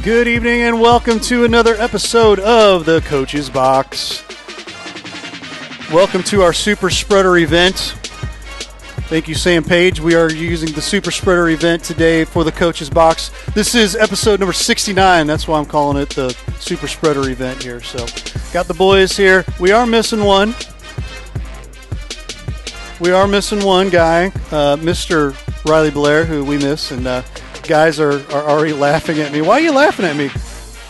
Good evening and welcome to another episode of the Coach's Box. Welcome to our Super Spreader event. Thank you, Sam Page. We are using the Super Spreader event today for the Coach's Box. This is episode number 69. That's why I'm calling it the Super Spreader event here. So, got the boys here. We are missing one. We are missing one guy, Mr. Riley Blair, who we miss, and guys are already laughing at me. Why are you laughing at me?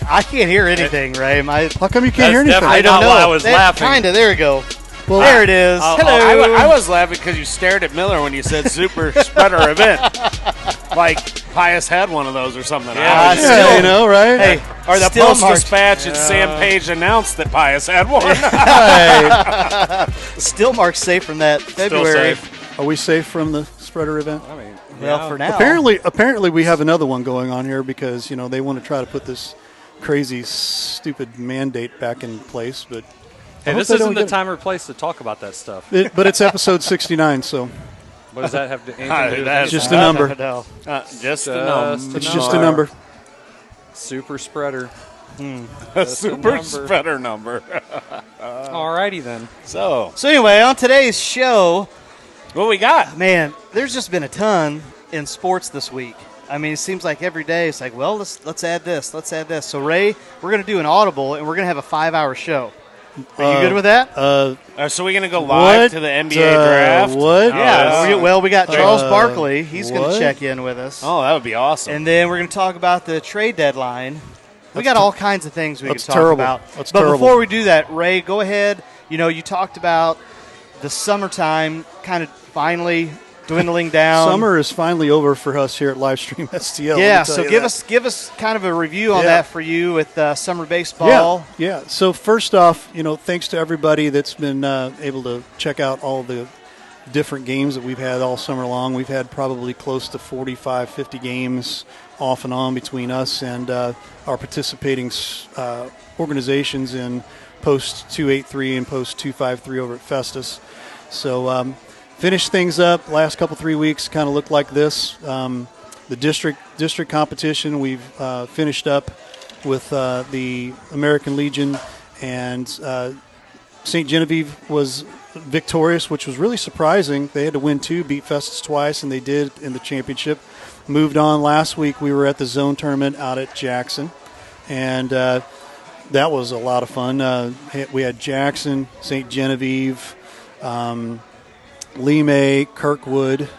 I can't hear anything, Ray. How come you can't hear anything? I don't know. I was laughing. Kinda. There we go. Well, there it is. Hello. I was laughing because you stared at Miller when you said Super Spreader event. Like Pius had one of those or something. Yeah, you know, right? Hey, or the still Post-Dispatch and Sam Page announced that Pius had one. Still marked safe from that February. Still safe. Are we safe from the spreader event? I mean, Well, for now. Apparently we have another one going on here because, you know, they want to try to put this crazy, stupid mandate back in place, but Hey, this isn't the time or place to talk about that stuff. but it's episode 69, so What does that have to anything to do with That's just anything? a number. No. just a number. It's just a number. Super spreader. A Super number. Spreader number. Alrighty then. So, Anyway, on today's show, what we got? man, there's just been a ton in sports this week. I mean, it seems like every day it's like, well, let's add this, let's add this. So, Ray, we're going to do an audible, and we're going to have a 5-hour show. Are you good with that? So we're going to go live to the NBA draft? What? Yeah. We got Charles Barkley. He's going to check in with us. Oh, that would be awesome. And then we're going to talk about the trade deadline. We got all kinds of things we can talk terrible. about. That's but terrible. before we do that, Ray, go ahead. You know, you talked about the summertime kind of finally dwindling down. Summer is finally over for us here at Livestream STL. Yeah, so give us kind of a review on that for you with summer baseball. Yeah. So first off, you know, thanks to everybody that's been able to check out all the different games that we've had all summer long. We've had probably close to 45, 50 games off and on between us and our participating organizations in Post 283 and Post 253 over at Festus. So finished things up. Last couple 3 weeks kind of looked like this. The district competition we've finished up with the American Legion, and St. Genevieve was victorious, which was really surprising. They had to win 2, beat Festus twice, and they did in the championship. Moved on last week. We were at the zone tournament out at Jackson, and that was a lot of fun. We had Jackson, St. Genevieve, Lee Kirkwood,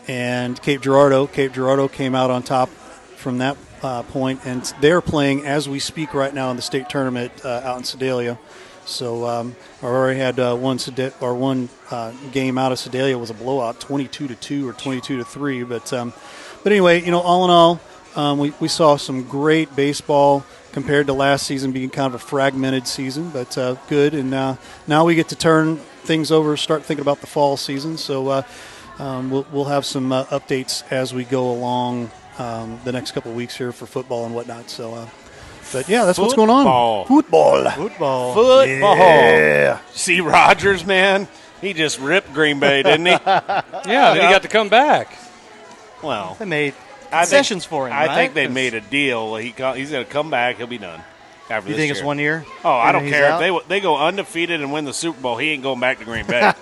and Cape Girardeau. Cape Girardeau came out on top from that point, and they're playing as we speak right now in the state tournament out in Sedalia. So I already had one game out of Sedalia was a blowout, 22-2 or 22-3. But anyway, you know, all in all, we saw some great baseball compared to last season being kind of a fragmented season, but good. And now we get to turn things over, start thinking about the fall season. So we'll have some updates as we go along the next couple of weeks here for football and whatnot. So, but yeah, that's what's going on. Football. Yeah. See Rogers, man? He just ripped Green Bay, didn't he? Yeah, then he got to come back. Well, They made concessions for him, I right? think they made a deal. He's going to come back. He'll be done after You this think year. it's 1 year? Oh, I And don't he's care. out? If they go undefeated and win the Super Bowl, he ain't going back to Green Bay.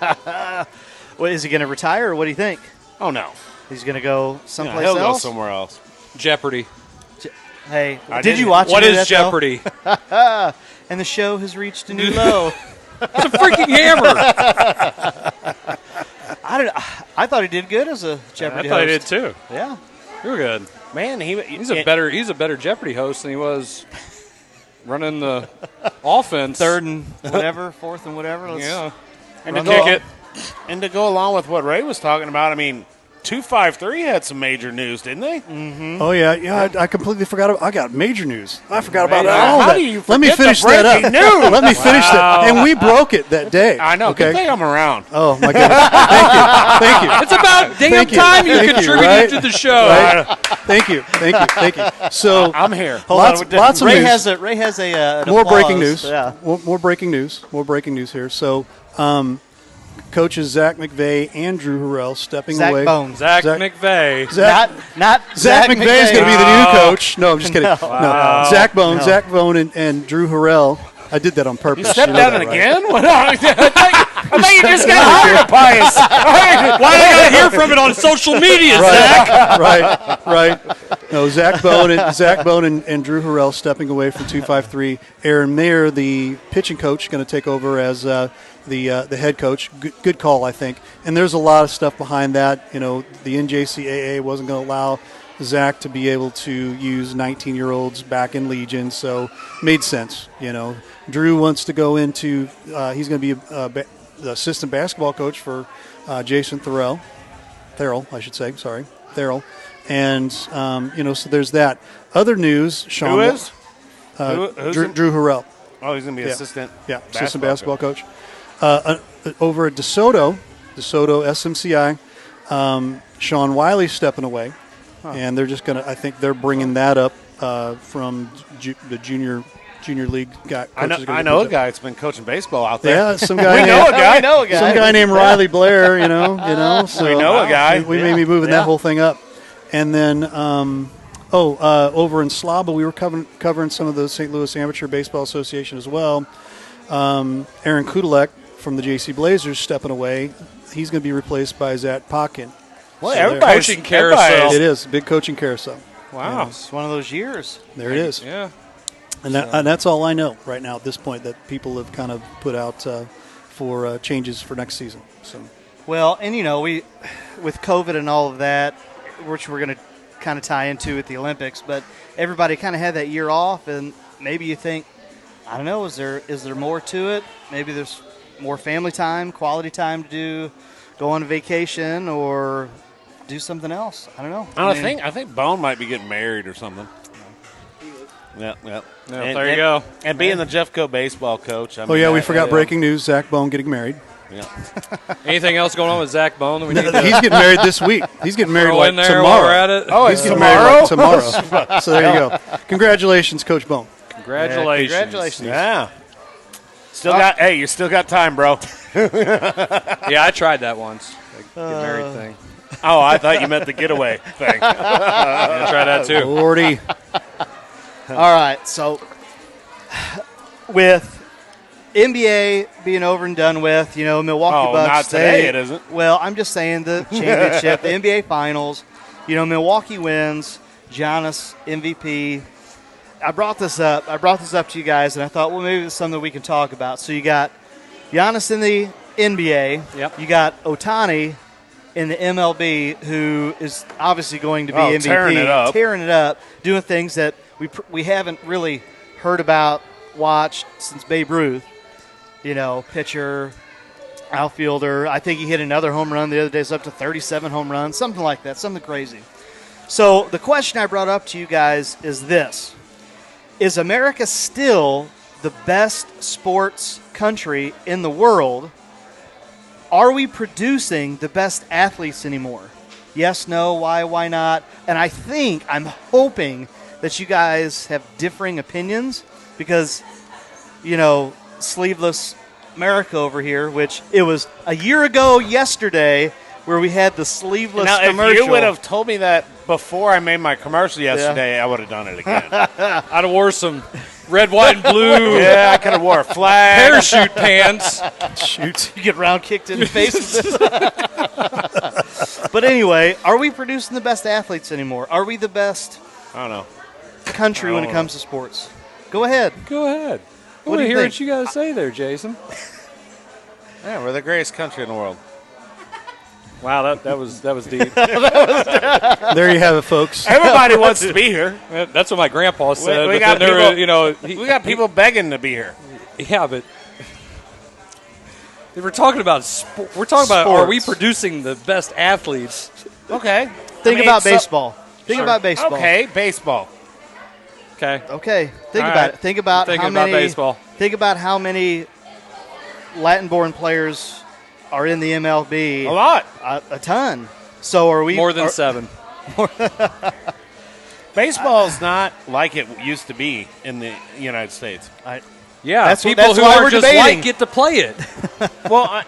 What, is he going to retire, or what do you think? Oh, no. He's going to go someplace He'll else? go somewhere else. Jeopardy. Hey, I did didn't- you watch What any of is that, though? Jeopardy? And the show has reached a new low. It's a freaking hammer. I thought he did good as a Jeopardy I thought he host. did too. Yeah. You were good. Man, He's a better Jeopardy host than he was running the offense. Third and whatever, fourth and whatever. Let's Yeah. and run to the kick ball. it. And to go along with what Ray was talking about, I mean, 253 had some major news, didn't they? Oh yeah. I completely forgot. I got major news. I forgot about Man, all how that. do you Let me forget the finish that up. breaking news? Let me finish that. And we broke it that day. I know. Okay. Good thing I'm around. Oh my goodness. Thank you. It's about damn Thank you. time you Thank you, contributed right? to the show. Right? Thank you. So I'm here. lots of Ray news. Ray has a an More applause. breaking news. Yeah. More breaking news. More breaking news here. So, coaches Zach McVay and Drew Harrell stepping Zach away. Bones. Zach McVay. Not Zach McVay is going to be the new No. coach. No, I'm just kidding. No. Zach Bone and Drew Harrell. I did that on purpose. You stepped You know down that, it right? again? I thought you just got hired, Pius. Why did I hear from it on social media, Zach? Right. No, Zach Bone and Drew Harrell stepping away from 253. Aaron Mayer, the pitching coach, going to take over as the head coach. Good call, I think. And there's a lot of stuff behind that. You know, the NJCAA wasn't going to allow Zach to be able to use 19-year-olds back in Legion, so made sense. You know, Drew wants to go into. He's going to be the assistant basketball coach for Jason Therrell, I should say. Sorry, Therrell. And, so there's that. Other news, Sean. Who is? Drew Harrell. Oh, he's going to be assistant. Yeah, assistant basketball coach. Over at DeSoto SMCI, Sean Wiley's stepping away. And they're just going to, I think they're bringing that up from the junior league guy. I know a guy that's been coaching baseball out there. Yeah, some guy. We know a guy. Some guy named Riley Blair. You know. So We know a guy. We may be moving that whole thing up. And then, over in Slava, we were covering some of the St. Louis Amateur Baseball Association as well. Aaron Kudelek from the JC Blazers stepping away. He's going to be replaced by Zach Potkin. Well, So everybody's coaching carousel. everybody's- it is big coaching carousel. Wow. It's one of those years. There it is. Yeah. And that's all I know right now at this point that people have kind of put out for changes for next season. So Well, and we with COVID and all of that, which we're going to kind of tie into at the Olympics, but everybody kind of had that year off, and maybe you think, I don't know, is there more to it? Maybe there's more family time, quality time to go on a vacation or do something else. I don't know. I think Bone might be getting married or something. Yeah. There you go. And being the Jeffco baseball coach. we forgot breaking news: Zach Bone getting married. Yeah. Anything else going on with Zach Bone that we need He's getting married this week. He's getting married throw like in there tomorrow. while we're at it? Oh, He's it's getting tomorrow? married like tomorrow. So there you go. Congratulations, Coach Bone. Congratulations. Congratulations. Yeah. You still got time, bro. Yeah, I tried that once. The get married thing. Oh, I thought you meant the getaway thing. Yeah, try that too. Lordy. All right, so with NBA being over and done with, Milwaukee Oh, Bucks. not today it isn't. Well, I'm just saying the championship, the NBA Finals. Milwaukee wins. Giannis MVP. I brought this up to you guys, and I thought, well, maybe it's something we can talk about. So you got Giannis in the NBA. Yep. You got Ohtani in the MLB, who is obviously going to be MVP, tearing it up. doing things that we haven't really heard about, watched since Babe Ruth. Pitcher, outfielder. I think he hit another home run the other day. It's up to 37 home runs, something like that, something crazy. So the question I brought up to you guys is this. Is America still the best sports country in the world? Are we producing the best athletes anymore? Yes, no, why not? And I'm hoping that you guys have differing opinions because, Sleeveless America over here, which it was a year ago yesterday where we had the sleeveless commercial. If you would have told me that before I made my commercial yesterday, I would have done it again. I'd have wore some red, white, and blue Yeah, I could have wore a flag. parachute pants. Shoot. You get round kicked in the face with this. But anyway, are we producing the best athletes anymore? Are we the best I don't know. country when it comes to sports? Go ahead. Go ahead. I What want do to you hear think? what you got to say there, Jason. Yeah, we're the greatest country in the world. Wow, that was deep. There you have it, folks. Everybody wants to be here. That's what my grandpa said. We but got then there people- were, We got people begging to be here. Yeah, but we're talking about we're talking about are we Sports. producing the best athletes? Okay. Think about baseball. Think Sure. about baseball. Okay, baseball. Okay. Okay. Think All about right. it. Think about I'm how thinking about many baseball. Think about how many Latin-born players are in the MLB. A lot. A ton. So are we More than 7. Baseball's not like it used to be in the United States. Yeah, That's people that's who why are we're just debating. like get to play it. Well,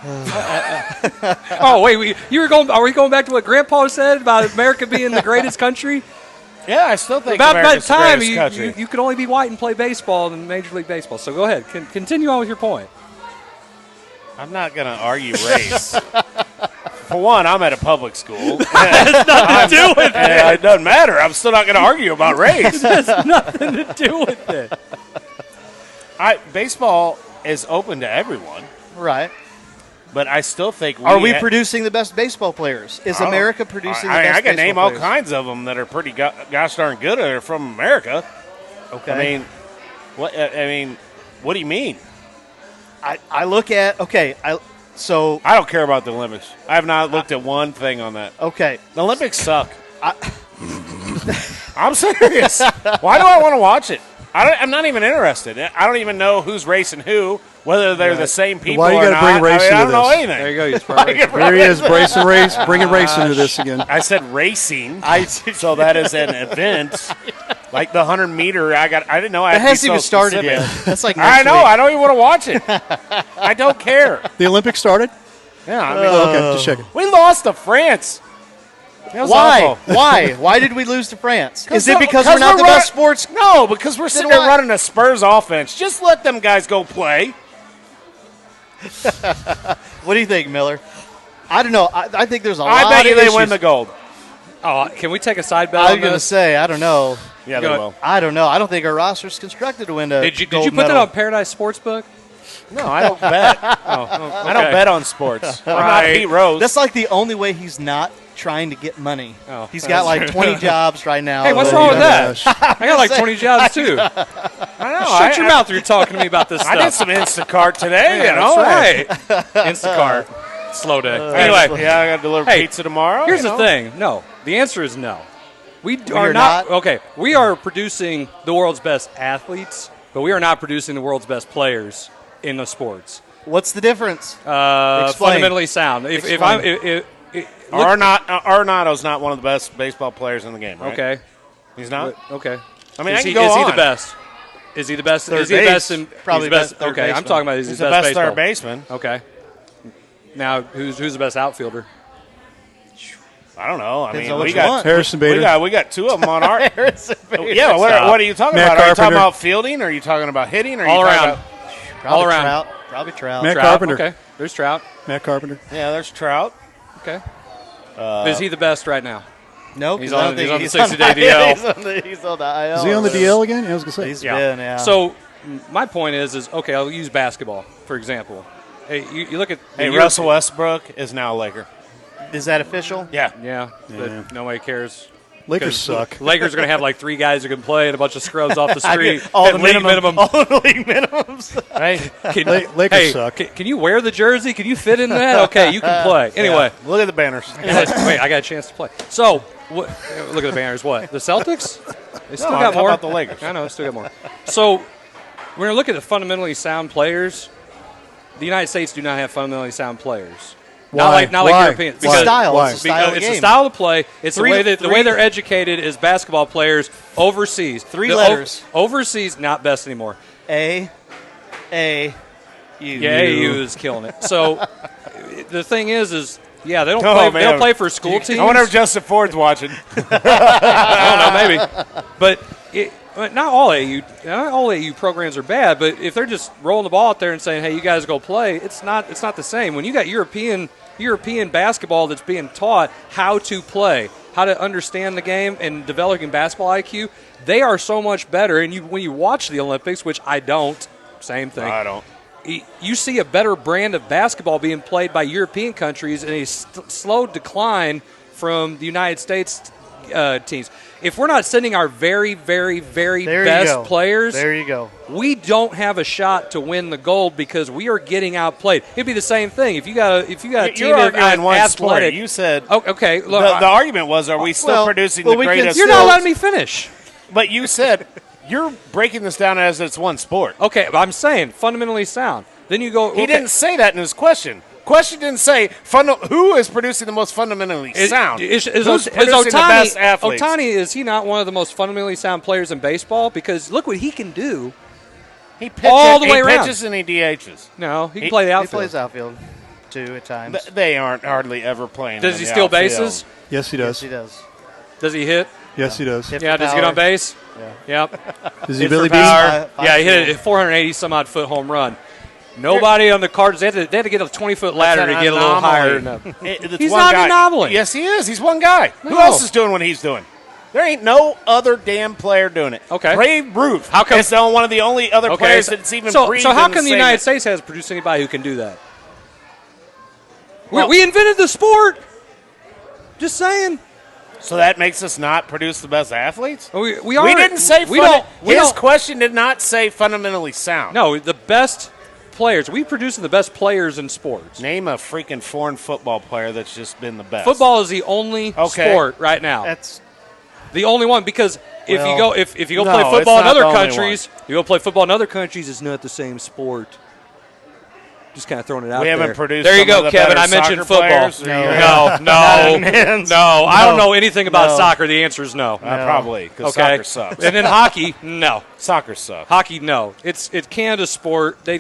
Oh wait, you were going. Are we going back to what Grandpa said about America being the greatest country? Yeah, I still think About that America's the time, greatest country. you could only be white and play baseball in Major League Baseball. So go ahead, continue on with your point. I'm not going to argue race. For one, I'm at a public school. It has nothing to do with it. It doesn't matter. I'm still not going to argue about race. It has nothing to do with it. Baseball is open to everyone, Right. but I still think Are we producing the best baseball players? Is America producing the best I can baseball name all players? kinds of them that are pretty gosh darn good that are from America. Okay. I mean, what do you mean? I look at, so, I don't care about the Olympics. I have not looked at one thing on that. okay. The Olympics suck. I'm serious. Why do I want to watch it? I'm not even interested. I don't even know who's racing who, whether they're the same people Why you or gotta not. bring race I into don't know this? anything. There you go. You smart race. There he is, bringing race into this again. I said racing, so that is an event. Like the 100-meter, I didn't know I It had to be hasn't so even started specific. yet. That's like I next know. week. I don't even want to watch it. I don't care. The Olympics started? Yeah, I mean, Okay, just checking. we lost to France. That was Why? awful. Why? Why did we lose to France? Is it no- because we're not the running- best sports? No, because we're sitting there why? running a Spurs offense. Just let them guys go play. What do you think, Miller? I don't know. I think there's a lot I bet you of they issues. win the gold. Oh, can we take a side bet I was on going to this? say, I don't know. Yeah, Go they ahead. will. I don't know. I don't think our roster's constructed to win a Did you gold put medal. that on Paradise Sportsbook? No, I don't bet. I don't bet on sports. I'm not Pete Rose. That's like the only way he's not trying to get money. Oh, He's got like 20 jobs right now. Hey, what's that wrong he with does. that? I got like 20 jobs too. I know. Shut your mouth when you're talking to me about this I did stuff. some Instacart today. Yeah, you know? that's right. Instacart. Slow day. Anyway, Yeah, I got to deliver Hey, pizza tomorrow. here's you the know? thing. No, the answer is no. We are are not. not? Okay, we are producing the world's best athletes, but we are not producing the world's best players in the sports. What's the difference? Explain. Fundamentally sound. If I'm look- Arenado's not one of the best baseball players in the game, right? okay, He's not? okay. I mean, is I can he, go is he on. the best? Is he the best? Third Is he the base. best? Probably he's the best. best third Okay, I'm baseman. talking about He's he's the the best baseball. third baseman. Okay. Now, who's the best outfielder? I don't know. I Depends mean, on what we you got want. Harrison Bader. we got two of them on our. Harrison Bader. Yeah, what are you talking Matt about? Are you talking Carpenter. about fielding? Or are you talking about hitting? Or are you All talking around. about- Probably all around. Trout. Probably Trout. Matt Trout. Carpenter. Okay, there's Trout. Matt Carpenter. Yeah, there's Trout. Okay. Is he the best right now? Nope. He's 'cause I on- don't think he's on the 60-day DL. He's on the IL. Is he on the DL again? Yeah, I was going to say. He's been, yeah. So my point is okay. I'll use basketball for example. Hey, you look at the Hey, Euro- Russell Westbrook is now a Laker. Is that official? Yeah. Yeah, Yeah. but nobody cares. Lakers 'Cause suck. Lakers are going to have like 3 guys who can play and a bunch of scrubs off the street. all at the league minimum. All the league minimums. Right? Lakers hey, suck. Can you wear the jersey? Can you fit in that? Okay, you can play. Anyway, Look at the banners. wait, I got a chance to play. So, look at the banners. What? The Celtics? They still No, got how more. about the Lakers? I know, they still got more. So, when you look at the fundamentally sound players, the United States do not have fundamentally sound players. Not Why? like Why? Europeans. Why? Because Style. Why? It's a style of the it's game. a style to play. It's Three- the way three- they're educated as basketball players overseas. Three The letters. Overseas, not best anymore. A, U. Yeah, AU is killing it. So the thing is yeah, they don't Oh, play. man. They don't play for school teams. I wonder if Justin Ford's watching. I don't know, maybe. But not all AU programs are bad. But if they're just rolling the ball out there and saying, "Hey, you guys go play," it's not the same. When you got European basketball that's being taught how to play, how to understand the game, and developing basketball IQ, they are so much better. And when you watch the Olympics, which I don't, same thing. I don't. You see a better brand of basketball being played by European countries and a slow decline from the United States teams. If we're not sending our very, very, very There you best go. players, There you go. we don't have a shot to win the gold because we are getting outplayed. It'd be the same thing if you got a team You're arguing that's one sport. athletic. You said Oh, okay, look, the argument was, are we still producing the we can greatest? you're not letting me finish. But you said you're breaking this down as it's one sport. Okay, I'm saying fundamentally sound. Then you go. He okay, didn't say that in his question. Question didn't say who is producing the most fundamentally sound. Is Who's producing the best athletes? Ohtani, is he not one of the most fundamentally sound players in baseball? Because look what he can do. He pitches, all the way around. pitches and he DHs. No, he can play the He outfield. plays outfield. too at times. They aren't hardly ever playing. Does in he the steal outfield. bases? Yes, he Yes, does. he does. Does he hit? Yes, he does. Hit Yeah. for Does he get on power. base? Yeah. Yep. Is he Hit for Billy power. Bean? Yeah, he hit a 480 some odd foot home run. Nobody on the Cardinals. They had to get a 20-foot ladder to That's get an a little higher. anomaly. It's He's one not guy. an anomaly. Yes, he is. He's one guy. Who No. else is doing what he's doing? There ain't no other damn player doing it. Okay. Babe Ruth. How come- is one of the only other players that's even so breathed how in come the same- United States hasn't produced anybody who can do that? We invented the sport. Just saying. So that makes us not produce the best athletes? We We didn't say we don't. We his don't. question did not say fundamentally sound. No, the best players. We producing the best players in sports. Name a freaking foreign football player that's just been the best. Football is the only Okay. sport right now. That's The only one, because if you go Well, if you go no, play it's football in not other the only countries, you go play football in other countries, it's not the same sport. Just kind of throwing it out We there. haven't produced There you some of go, the Kevin. better I mentioned soccer football. players, or No. you- No. I don't know anything about No. soccer. The answer is no. Probably, because Okay. soccer sucks. And then hockey, no. Soccer sucks. Hockey, no. It's Canada's sport. They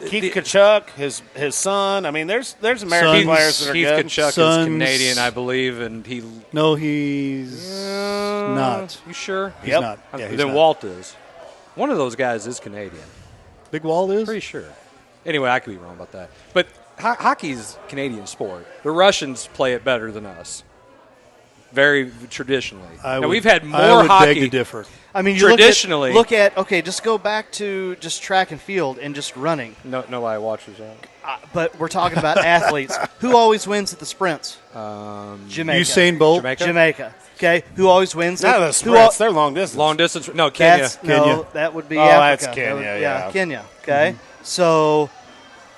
Keith Kachuk, his son. I mean, there's American Sons. players that are Keith good. Kachuk is Sons. Canadian, I believe, and he. No, he's not. You sure? He's Yep. not. Yeah, he's then not. Walt is. One of those guys is Canadian. Big Walt is? Pretty sure. Anyway, I could be wrong about that. But hockey's Canadian sport. The Russians play it better than us. Very traditionally. Now, we've had more I would hockey. beg to differ. I mean, Traditionally- look at okay. Just go back to just track and field and just running. Nobody watches that. But we're talking about athletes. Who always wins at the sprints? Jamaica. Usain Bolt. Jamaica? Jamaica. Okay. Who always wins? Not the who sprints. They're long distance. Long distance. No, Kenya. No, Kenya. that would be Oh, Africa. that's Kenya, That would- yeah. Kenya. Okay. So,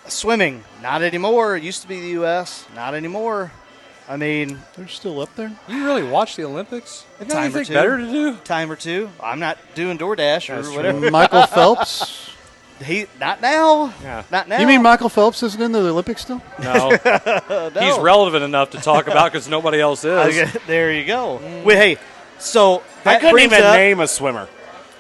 swimming, not anymore. It used to be the U.S. Not anymore. I mean, They're still up there? You really watch the Olympics? You got Time or anything two. better to do? time or two. I'm not doing DoorDash or That's true. whatever. Michael Phelps? He not now. Yeah. Not now. You mean Michael Phelps isn't in the Olympics still? No. No. He's relevant enough to talk about because nobody else is. Okay, there you go. Wait, hey, so I that couldn't brings even up, name a swimmer.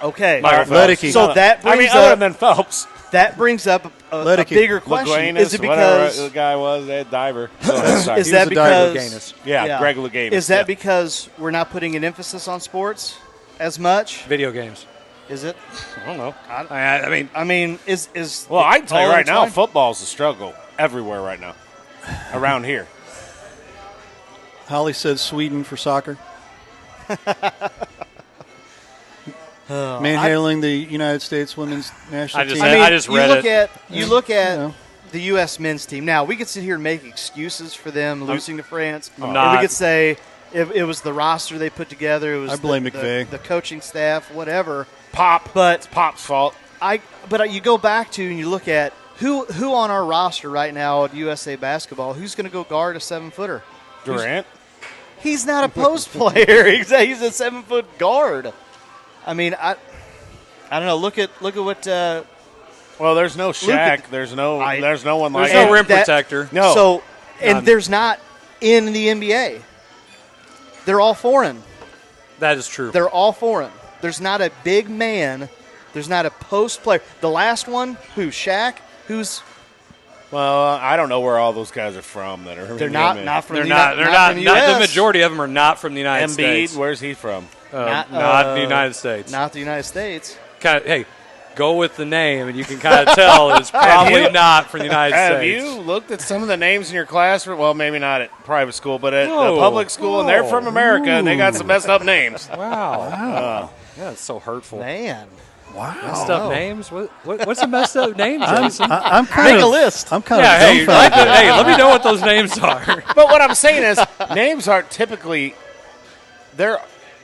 Okay, Michael Ledecky. Phelps. so that I brings mean, other up than Phelps. that brings up a Ledecky. bigger question. Laguanis, Is it whatever because the guy was, a diver. is He that was a diver. because Laguanis. Yeah, Greg Louganis. Is that yeah. because we're not putting an emphasis on sports as much? Video games. Is it? I don't know. I mean, I mean, is Well, I can tell you all right now, intertwined? football's a struggle everywhere right now. Around here. Holly said Sweden for soccer. Manhandling the United States women's national I just- team. I mean, just you read look it. at you look at know. the U.S. men's team. Now we could sit here and make excuses for them losing to France. And not. we could say it was the roster they put together. It was I blame the McVay. the coaching staff, whatever. Pop. But It's Pop's fault. But you go back to and you look at who on our roster right now at USA Basketball. Who's going to go guard a 7-footer? Durant. He's not a post player. He's a 7-foot guard. I mean, I don't know. Look at what. Well, there's no Shaq. at- There's no I- one like there's no And rim that- protector. No. So, and None. there's not in the NBA. They're all foreign. That is true. They're all foreign. There's not a big man. There's not a post player. The last one, who? Shaq? Who's? Well, I don't know where all those guys are from that are. They're not from They're the not. Uni- They're not. from the not US. the majority of them are not from the United Embiid. States. Where's he from? Not, Not the United States. Not the United States. Kind of, hey, go with the name, and you can kind of tell it's probably not from the United Have States. you looked at some of the names in your class? Well, maybe not at private school, but at No. the public school, and they're from America, and they got some messed up names. Wow. Yeah, it's so hurtful. Man, Messed up names? What's a messed up name, Jason? I'm kind make of a list. I'm kind Yeah, of hey, dumbfounded. let me know what those names are. But what I'm saying is, names aren't typically they're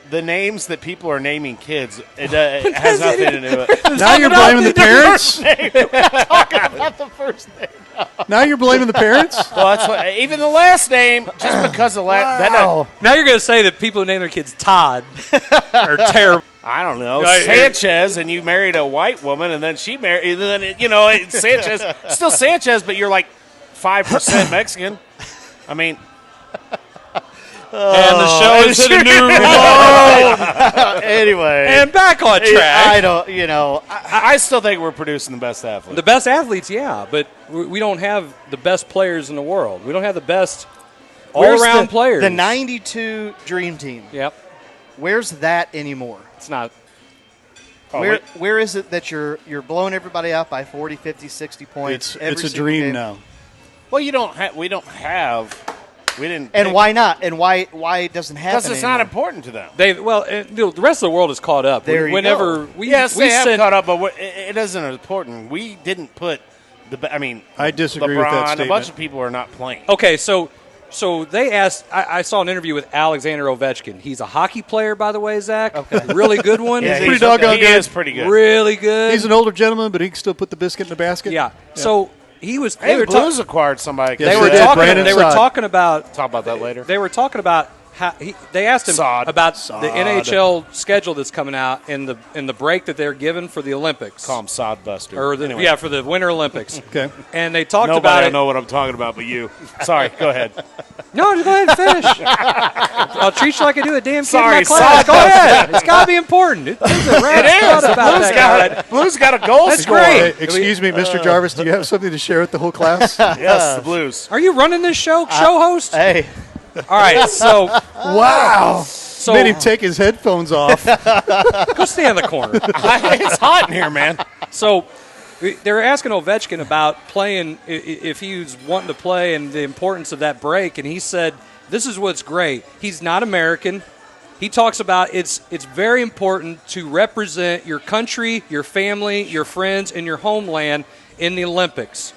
the names that people are naming kids. It has nothing to do with it. Now you're blaming the parents. Not the first name. Now you're blaming the parents. Well, that's what, even the last name, just because the last. Now you're going to say that people who name their kids Todd are terrible. I don't know, Right. Sanchez, and you married a white woman, and then she married, and then it's Sanchez, still Sanchez, but you're like 5% Mexican. I mean, And the show is hit a new low. Anyway. And back on track. I don't, I still think we're producing the best athletes. The best athletes, yeah, but we don't have the best players in the world. We don't have the best all-around players. The 92 Dream Team. Yep. Where's that anymore? It's not. Where is it that you're blowing everybody out by 40, 50, 60 points? It's a single dream game? now. Well, we didn't. And why not? And why it doesn't happen? Because it's not important to them. The rest of the world is caught up. There you Whenever go. we Yes, we they have sent, caught up, but it isn't important. We didn't put I disagree LeBron, with that statement. A bunch of people are not playing. Okay, so they asked. I saw an interview with Alexander Ovechkin. He's a hockey player, by the way, Zach. Okay, really good one. Yeah, pretty doggone he good. is pretty good. Really good. He's an older gentleman, but he can still put the biscuit in the basket. Yeah. So he was. Hey, They were the Blues acquired somebody. Yes, They were they did. talking. Brandon They were Saad. talking about. Talk about that later. They were talking about how they asked him Saad. about the NHL schedule that's coming out in the break that they're given for the Olympics. Call him Sodbuster. Or Anyway. for the Winter Olympics. Okay. And they talked Nobody about will it. know what I'm talking about but you. Sorry, go ahead. No, just go ahead and finish. I'll treat you like I do a damn kid in Sorry, my class. Go ahead. It's got to be important. It is. Blues got a goal That's scorer. great. Hey, excuse me, Mr. Jarvis, do you have something to share with the whole class? Yes, the Blues. Are you running this show host? Hey, All right, so Wow. Made him take his headphones off. go stand in the corner. It's hot in here, man. So they were asking Ovechkin about playing, if he was wanting to play and the importance of that break, and he said, this is what's great. He's not American. He talks about it's very important to represent your country, your family, your friends, and your homeland in the Olympics.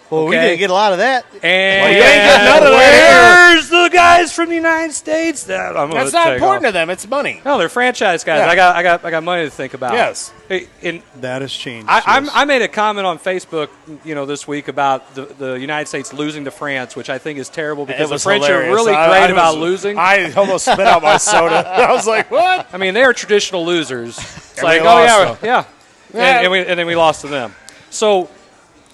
well, we didn't get a lot of that. And you ain't got none of that where's the guys from the United States? I'm gonna That's not take important off. to them. It's money. No, they're franchise guys. Yeah. I got money to think about. Yes. Hey, and That has changed. I made a comment on Facebook, this week about the United States losing to France, which I think is terrible because the was French hilarious. are really I great was- about losing. I almost spit out my soda. I was like, what? I mean, they are traditional losers. It's And like, we oh lost, yeah, though. yeah, and then we lost to them. So,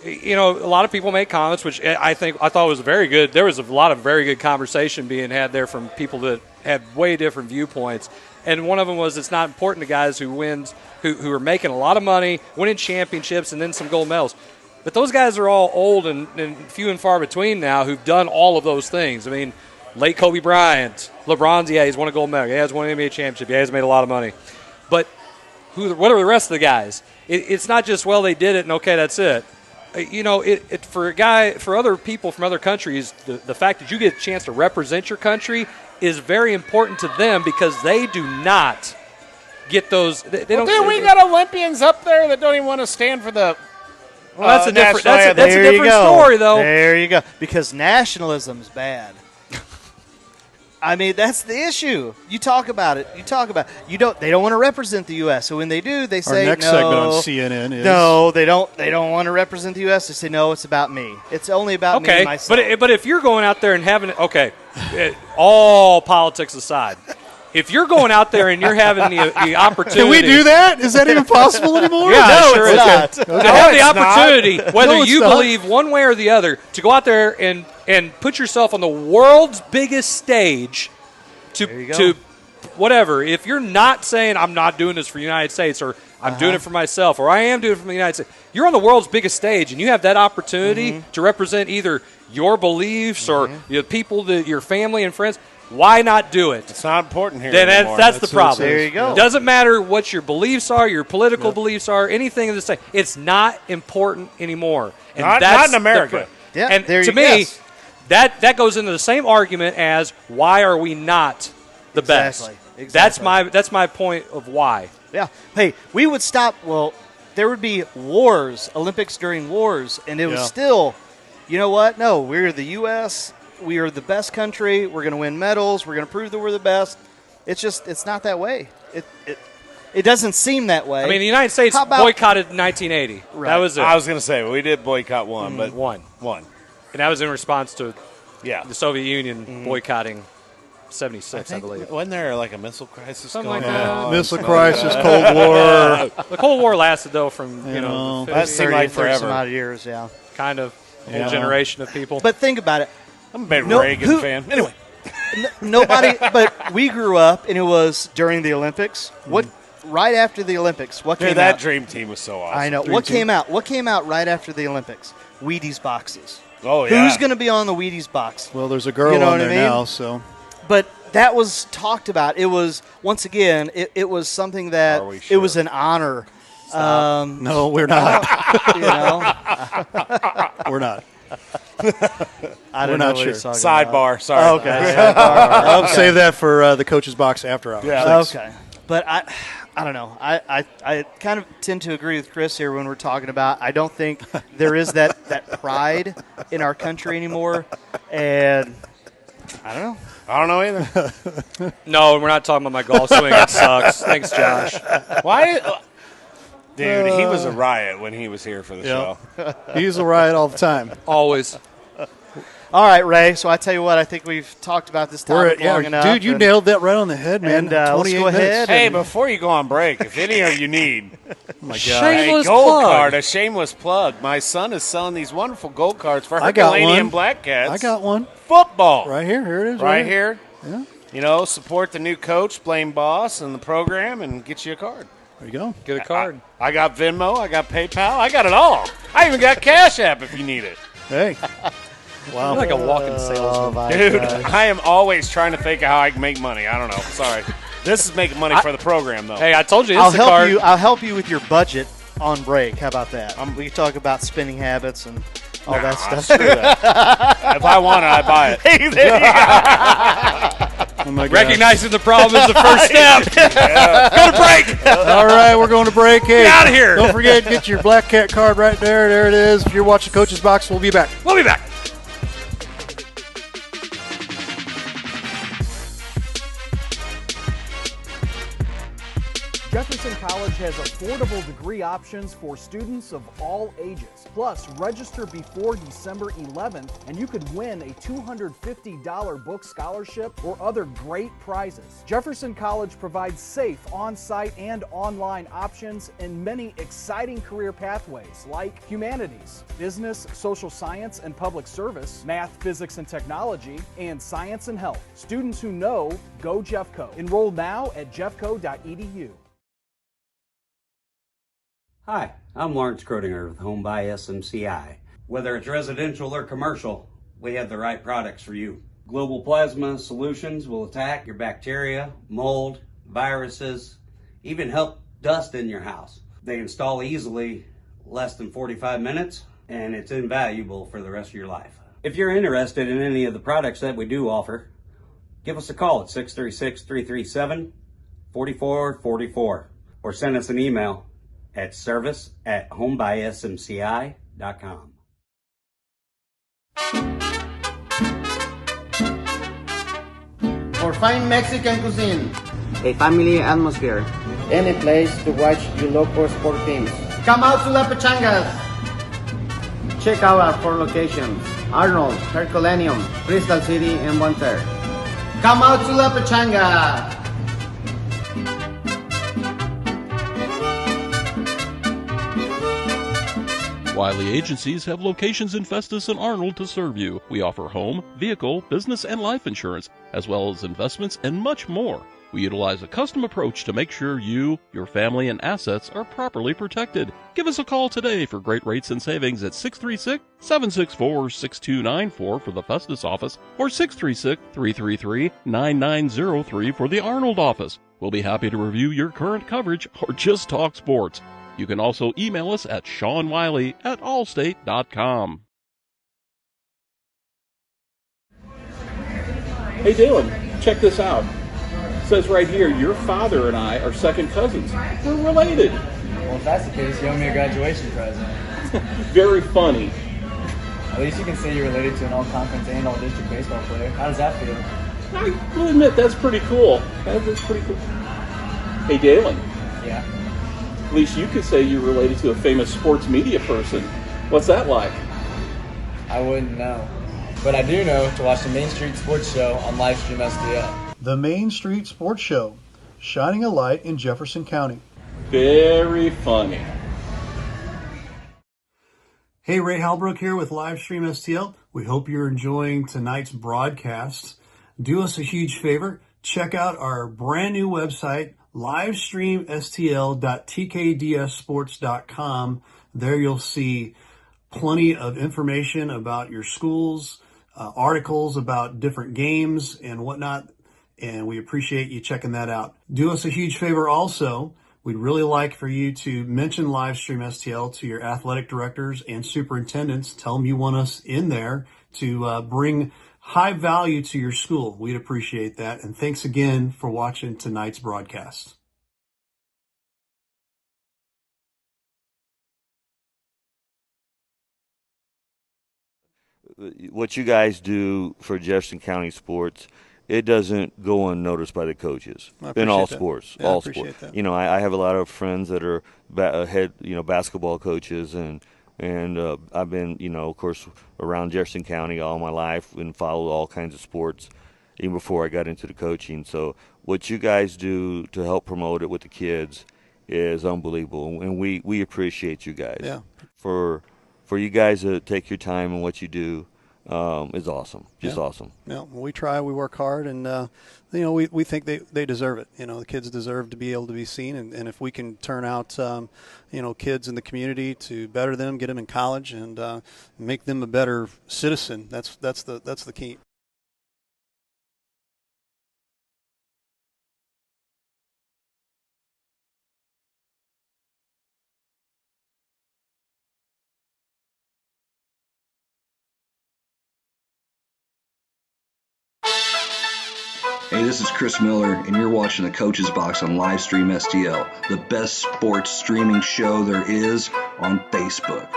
a lot of people made comments, which I thought was very good. There was a lot of very good conversation being had there from people that had way different viewpoints. And one of them was it's not important to guys who are making a lot of money, winning championships, and then some gold medals. But those guys are all old and few and far between now who've done all of those things. I mean, late Kobe Bryant, LeBron's, he's won a gold medal. He has won an NBA championship. He has made a lot of money. But what are the rest of the guys? It's not just, well, they did it and okay, that's it. For other people from other countries, the fact that you get a chance to represent your country is very important to them because they do not get those. They don't. Dude, we got Olympians up there that don't even want to stand for the. Well, that's a different. national anthem. That's a There you different go. story, though. There you go. Because nationalism's bad. I mean, that's the issue. You talk about it. They don't want to represent the U.S. So when they do, they Our say next no. segment on CNN is No, they don't. They don't want to represent the U.S. They say no. It's about me. It's only about me Okay, and myself. but if you're going out there and having all politics aside, if you're going out there and you're having the opportunity, Can we do that? Is that even possible anymore? Yeah, no, sure it's is. not. To have the it's not. opportunity, whether No, it's you not. believe one way or the other, to go out there and put yourself on the world's biggest stage you go. to whatever. If you're not saying I'm not doing this for the United States or I'm doing it for myself or I am doing it for the United States, you're on the world's biggest stage and you have that opportunity to represent either your beliefs or the people, your family and friends. Why not do it? It's not important here Then anymore. that's the That's what it problem. says. There you go. It doesn't matter what your beliefs are, your political beliefs are, anything of the same. It's not important anymore. And Not in America. Yeah, and there to you- me, yes. that goes into the same argument as why are we not the best? Exactly. That's my point of why. Yeah. Hey, we would stop. Well, there would be wars, Olympics during wars, and it was Yeah. still, you know what? No, we're the U.S. We are the best country. We're going to win medals. We're going to prove that we're the best. It's not that way. It doesn't seem that way. I mean, the United States How about- boycotted in 1980. Right. That was it. I was going to say, we did boycott one, but One. one. And that was in response to Yeah. the Soviet Union boycotting 76, I believe. Wasn't there like a missile crisis Something going like that. on? Missile crisis, Cold War. The Cold War lasted, though, from, You know, the that 50s, seemed like 30 some forever. odd years, yeah. kind of Yeah. whole generation of people. But think about it. I'm a big No, Reagan who- fan. Anyway. nobody. But we grew up, and it was during the Olympics. Right after the Olympics? What came that out? dream team was so awesome. I know. What came out? What came out right after the Olympics? Wheaties boxes. Oh yeah. Who's going to be on the Wheaties box? Well, there's a girl You know on what I there mean? now, so But that was talked about. It was once again. It was something that Are we it was sure? an honor. no, we're not. You know, We're not. I don't We're know not what he's sure. talking about. Sidebar. Sorry. Okay. Sidebar. Okay. Save that for the coach's box after hours. Yeah. Thanks. Okay. But I don't know. I kind of tend to agree with Chris here when we're talking about. I don't think there is that pride in our country anymore, and I don't know. I don't know either. No, we're not talking about my golf swing. It sucks. Thanks, Josh. Why? Dude, he was a riot when he was here for the show. He's a riot all the time. Always. All right, Ray. So I tell you what, I think we've talked about this topic long enough. Dude, you nailed that right on the head, man. And, let's 28 go minutes. ahead. Hey, before you go on break, if any of you need Oh my God. Shameless a gold plug. card, a shameless plug, my son is selling these wonderful gold cards for I got Herculaneum one. Black Cats. I got one football right here. Here it is. right here. Yeah. You know, support the new coach, Blaine Boss, and the program, and get you a card. There you go. Get a card. I got Venmo, I got PayPal, I got it all. I even got Cash App if you need it. Hey. Wow. You're like a walking salesman. Dude, I am always trying to think of how I can make money. I don't know. Sorry. This is making money for the program, though. Hey, I told you I'll help Instacart. you. I'll help you with your budget on break. How about that? We can talk about spending habits and all that stuff. Screw that. If I want it, I buy it. Oh my God. Recognizing the problem is the first step. Go to break. All right, we're going to break. Hey, Get outta here. Don't forget, get your Black Cat card right there. There it is. If you're watching Coach's Box, we'll be back. We'll be back. Jefferson College has affordable degree options for students of all ages. Plus, register before December 11th and you could win a $250 book scholarship or other great prizes. Jefferson College provides safe on-site and online options and many exciting career pathways like humanities, business, social science and public service, math, physics and technology, and science and health. Students who know, go Jeffco. Enroll now at jeffco.edu. Hi, I'm Lawrence Krodinger with Home by SMCI. Whether it's residential or commercial, we have the right products for you. Global Plasma Solutions will attack your bacteria, mold, viruses, even help dust in your house. They install easily, less than 45 minutes, and it's invaluable for the rest of your life. If you're interested in any of the products that we do offer, give us a call at 636-337-4444 or send us an email at service@homebysmci.com. For fine Mexican cuisine, A family atmosphere. any place to watch your local sport teams. Come out to La Pechangas. Check out our 4 locations: Arnold, Herculaneum, Crystal City, and Bonter. Come out to La Pechanga. Wiley Agencies have locations in Festus and Arnold to serve you. We offer home, vehicle, business, and life insurance, as well as investments and much more. We utilize a custom approach to make sure you, your family, and assets are properly protected. Give us a call today for great rates and savings at 636-764-6294 for the Festus office or 636-333-9903 for the Arnold office. We'll be happy to review your current coverage or just talk sports. You can also email us at SeanWiley@allstate.com. Hey Dalen, check this out. It says right here, your father and I are second cousins. We're related. Well, if that's the case, you owe me a graduation present. Very funny. At least you can say you're related to an all-conference and all-district baseball player. How does that feel? I will admit, that's pretty cool. That's pretty cool. Hey Dalen, Yeah. at least you could say you're related to a famous sports media person. What's that like? I wouldn't know. But I do know to watch the Main Street Sports Show on Livestream STL. The Main Street Sports Show, shining a light in Jefferson County. Very funny. Hey, Ray Halbrook here with Livestream STL. We hope you're enjoying tonight's broadcast. do us a huge favor. Check out our brand new website, livestreamstl.tkdssports.com. There you'll see plenty of information about your schools, articles about different games and whatnot, and we appreciate you checking that out. Do us a huge favor also. We'd really like for you to mention Livestream STL to your athletic directors and superintendents. Tell them you want us in there to bring high value to your school. We'd appreciate that. And thanks again for watching tonight's broadcast. What you guys do for Jefferson County sports, it doesn't go unnoticed by the coaches in all sports. Yeah, all I appreciate sports. that. You know, I have a lot of friends that are head, basketball coaches, and I've been, of course, around Jefferson County all my life and followed all kinds of sports, even before I got into the coaching. So what you guys do to help promote it with the kids is unbelievable, and we appreciate you guys. Yeah. For you guys to take your time and what you do is awesome. Just awesome. Yeah, well, we try, we work hard, and we think they deserve it. The kids deserve to be able to be seen, and if we can turn out kids in the community to better them, get them in college, and make them a better citizen, that's the key. Hey, this is Chris Miller, and you're watching the Coach's Box on Livestream STL, the best sports streaming show there is on Facebook.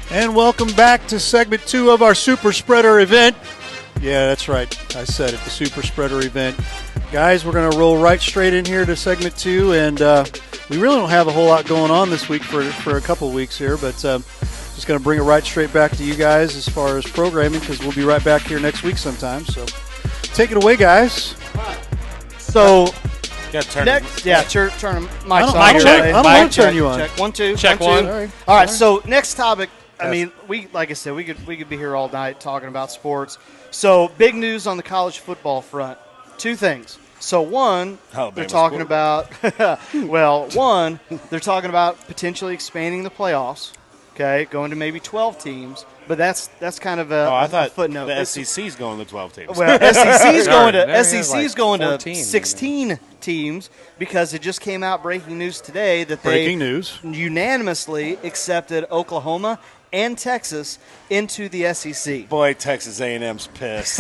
And welcome back to segment 2 of our Super Spreader event. Yeah, that's right. I said it, the Super Spreader event. Guys, we're going to roll right straight in here to segment 2, and we really don't have a whole lot going on this week for a couple of weeks here, but just going to bring it right straight back to you guys as far as programming, because we'll be right back here next week sometime. So take it away, guys. So turn next, turn mics on. I don't want to turn you on. Check 1 2. Check 1 2. 1. All right. So next topic. I mean, like I said, we could be here all night talking about sports. So big news on the college football front. 2 things. So one, they're talking about they're talking about potentially expanding the playoffs. Okay, going to maybe 12 teams, but that's kind of a footnote. The SEC's going to 12 teams. Well, SEC's going to 16 teams because it just came out breaking news today that they unanimously accepted Oklahoma and Texas into the SEC. Boy, Texas A&M's pissed.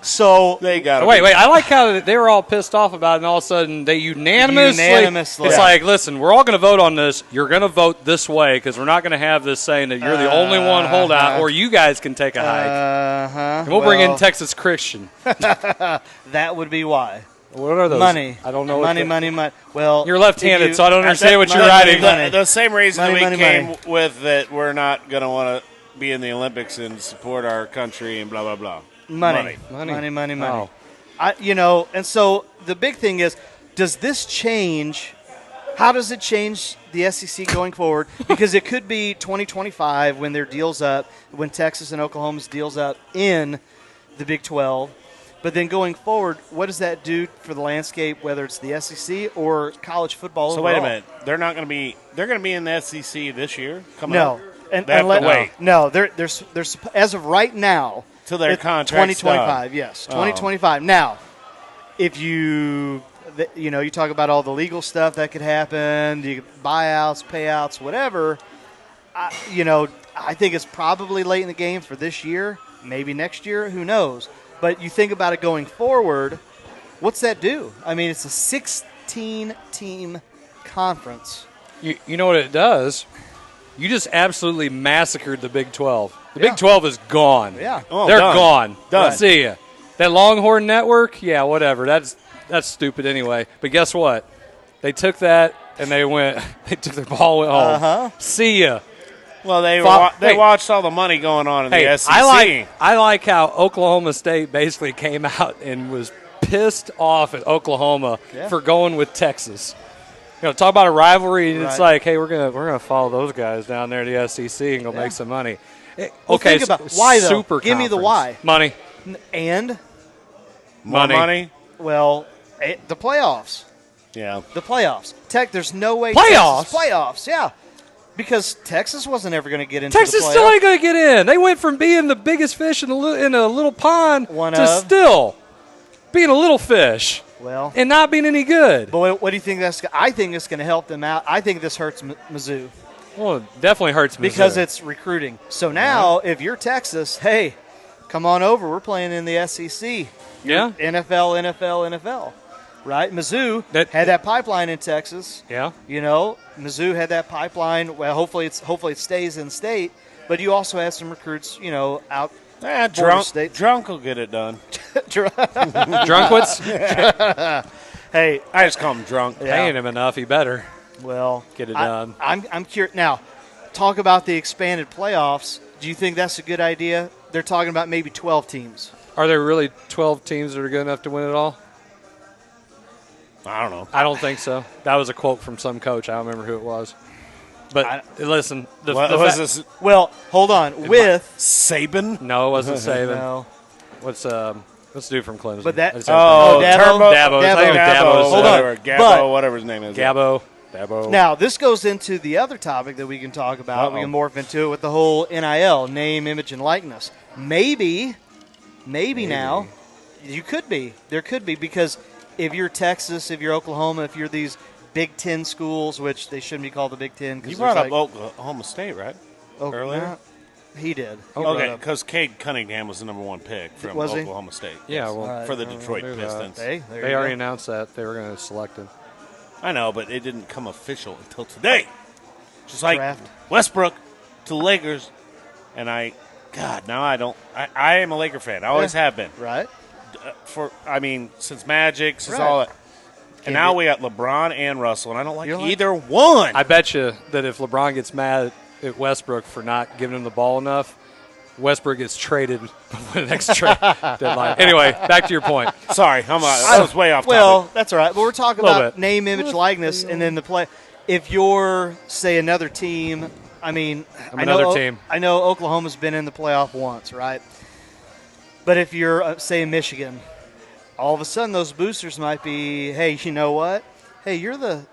So they got wait. I like how they were all pissed off about it, and all of a sudden they unanimously. It's like, listen, we're all going to vote on this. You're going to vote this way because we're not going to have this saying that you're the only one holdout, or you guys can take a hike. And we'll bring in Texas Christian. That would be why. What are those? Money. I don't know. Money. Well, you're left-handed, so I don't understand what you're writing. The same reason we came with that we're not going to want to be in the Olympics and support our country and blah, blah, blah. Money. Oh. And so the big thing is, does this change? How does it change the SEC going forward? Because it could be 2025 when their deal's up, when Texas and Oklahoma's deal's up in the Big 12. But then going forward, what does that do for the landscape, whether it's the SEC or college football overall? So wait a minute, they're going to be in the SEC this year. No, there's as of right now till their contract 2025. Yes, 2025. Now, if you talk about all the legal stuff that could happen, buyouts, payouts, whatever. I think it's probably late in the game for this year, maybe next year. Who knows? But you think about it going forward, what's that do? I mean, it's a 16-team conference. You know what it does? You just absolutely massacred the Big 12. The Big 12 is gone. Yeah. They're gone. Done. See ya. That Longhorn Network, yeah, whatever. That's stupid anyway. But guess what? They took that and they took their ball and went home. See ya. Well, they watched all the money going on in the SEC. I like how Oklahoma State basically came out and was pissed off at Oklahoma for going with Texas. Talk about a rivalry, and it's like, hey, we're gonna follow those guys down there to the SEC and go make some money. Think about why though. Super Give me the why. Money. And more money. Well, the playoffs. Yeah. The playoffs. There's no way. Playoffs, yeah. Because Texas wasn't ever going to get into Texas the playoffs. still ain't going to get in. They went from being the biggest fish in a little pond still being a little fish. Well, and not being any good. But what do you think I think it's going to help them out. I think this hurts Mizzou. Well, it definitely hurts Mizzou. Because it's recruiting. So now, if you're Texas, hey, come on over. We're playing in the SEC. Yeah. NFL. Right? Mizzou had that pipeline in Texas. Yeah. Mizzou had that pipeline. Well, hopefully it stays in state. But you also had some recruits, out. Drunk will get it done. Drunkwitz? Hey, I just call him drunk. Paying him enough, he better. Well, get it done. I'm curious now. Talk about the expanded playoffs. Do you think that's a good idea? They're talking about maybe 12 teams. Are there really 12 teams that are good enough to win it all? I don't know. I don't think so. That was a quote from some coach. I don't remember who it was. But listen, well, hold on. With Saban? No, it wasn't Saban. No. What's the dude from Clemson? But that Dabo. Hold on. Gabo, whatever his name is. Dabo. Now, this goes into the other topic that we can talk about. We can morph into it with the whole NIL, name, image, and likeness. Maybe now, you could be. There could be, because if you're Texas, if you're Oklahoma, if you're these Big Ten schools, which they shouldn't be called the Big Ten. You brought up Oklahoma State, right? Earlier? He did. Okay, because Cade Cunningham was the number one pick from Oklahoma State. Yeah, well, for the Detroit Pistons. They already announced that they were going to select him. I know, but it didn't come official until today. Just like Westbrook to the Lakers, and now I don't. I am a Laker fan. I always have been. Right. Since Magic, since all that. And now we got LeBron and Russell, and I don't like either one. I bet you that if LeBron gets mad at Westbrook for not giving him the ball enough, Westbrook gets traded before the next trade deadline. Anyway, back to your point. Sorry, I was way off topic. Well, that's all right. But we're talking about name, image, likeness, and then the play. If you're, say, another team, I know Oklahoma's been in the playoff once, right? But if you're, say, Michigan, all of a sudden those boosters might be, hey, you know what? Hey, you're the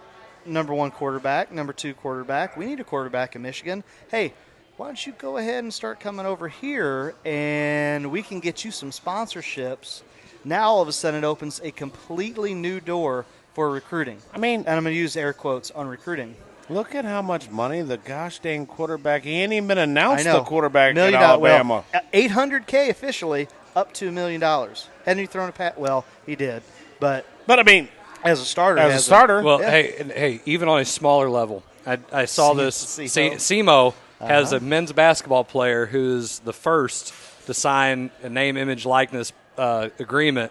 number one quarterback, number two quarterback. We need a quarterback in Michigan. Hey, why don't you go ahead and start coming over here, and we can get you some sponsorships. Now all of a sudden it opens a completely new door for recruiting. And I'm going to use air quotes on recruiting. Look at how much money the gosh dang quarterback. He ain't even been announced the quarterback in Alabama. $800K officially, up to $1 million. Hadn't he thrown a pat? Well, he did. But as a starter. Well, hey, even on a smaller level, I saw this. SEMO has a men's basketball player who's the first to sign a name, image, likeness agreement,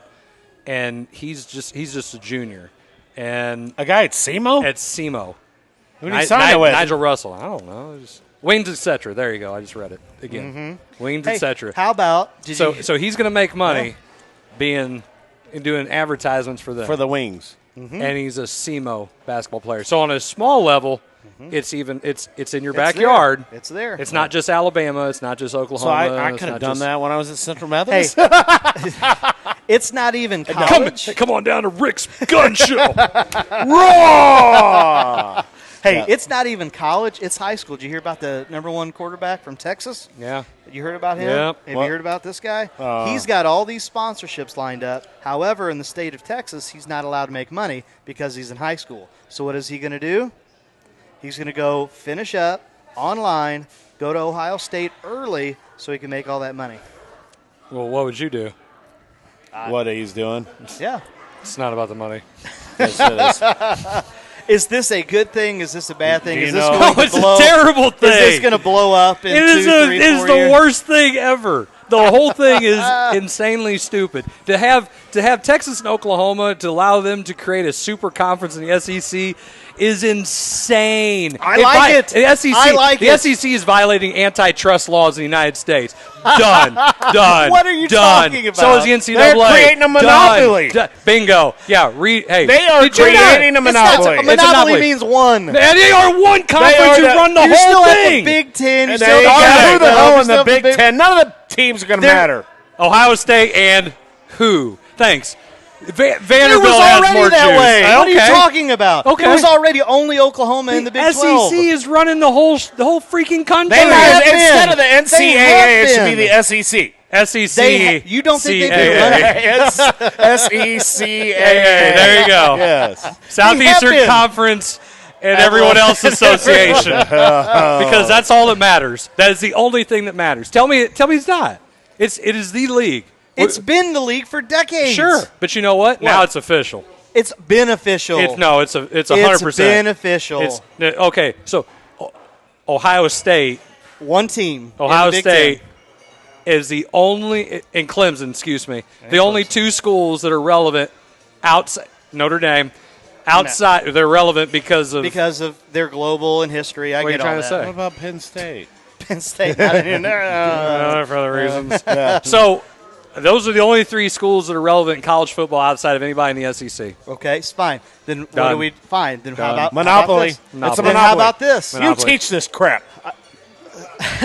and he's just a junior. And a guy at SEMO? At SEMO. Who did he sign it with? Nigel Russell. I don't know. Wings, etc. There you go. I just read it again. Wings, etc. How about so he's going to make money doing advertisements for them. For the Wings. And he's a SEMO basketball player. So on a small level, it's in your backyard. There. It's there. It's not just Alabama. It's not just Oklahoma. So I could have done that when I was at Central Methodist. It's not even college. Come on down to Rick's Gun Show. Raw. Hey, it's not even college. It's high school. Did you hear about the number one quarterback from Texas? Yeah. You heard about him? Yep. Have you heard about this guy? He's got all these sponsorships lined up. However, in the state of Texas, he's not allowed to make money because he's in high school. So what is he going to do? He's going to go finish up online, go to Ohio State early so he can make all that money. Well, what would you do? What he's doing? Yeah. It's not about the money. Yes, it is. Is this a good thing? Is this a bad thing? It's a terrible thing. Is this going to blow up in 2, 3, 4 years? It is the worst thing ever. The whole thing is insanely stupid. To to have Texas and Oklahoma to allow them to create a super conference in the SEC is insane. I like it. The SEC, I like the it. SEC is violating antitrust laws in the United States. Done. What are you talking about? So is the NCAA. They're creating a monopoly. Done. Bingo. Yeah. Hey, they are creating a monopoly. A monopoly means one. And they are one conference who run the whole still thing. At the Big Ten. And they are who the hell in the Big Ten. None of the teams are going to matter. Ohio State and who? Thanks. Vanderbilt it was has already more that juice. way. What are you talking about? Okay. It was already only Oklahoma in the Big 12. SEC is running the whole freaking country. Instead of the NCAA, it should be the SEC. SEC. You don't think they've been running SECAA. There you go. Yes. Southeastern Conference and everyone else association. Because that's all that matters. That is the only thing that matters. Tell me it's not. It is the league. It's been the league for decades. Sure, but you know what? Now it's official. It's beneficial. It's 100%. It's beneficial. Okay, so Ohio State. One team. Ohio State is the only, in Clemson, excuse me, the only two schools that are relevant outside Notre Dame. Outside, they're relevant because of their global and history. What are you trying to say? What about Penn State? Penn State not in there. For other reasons. So those are the only three schools that are relevant in college football outside of anybody in the SEC. Okay, it's fine. Then what Done. do we find? Then how about monopoly? It's a monopoly. Then how about this? You teach this crap.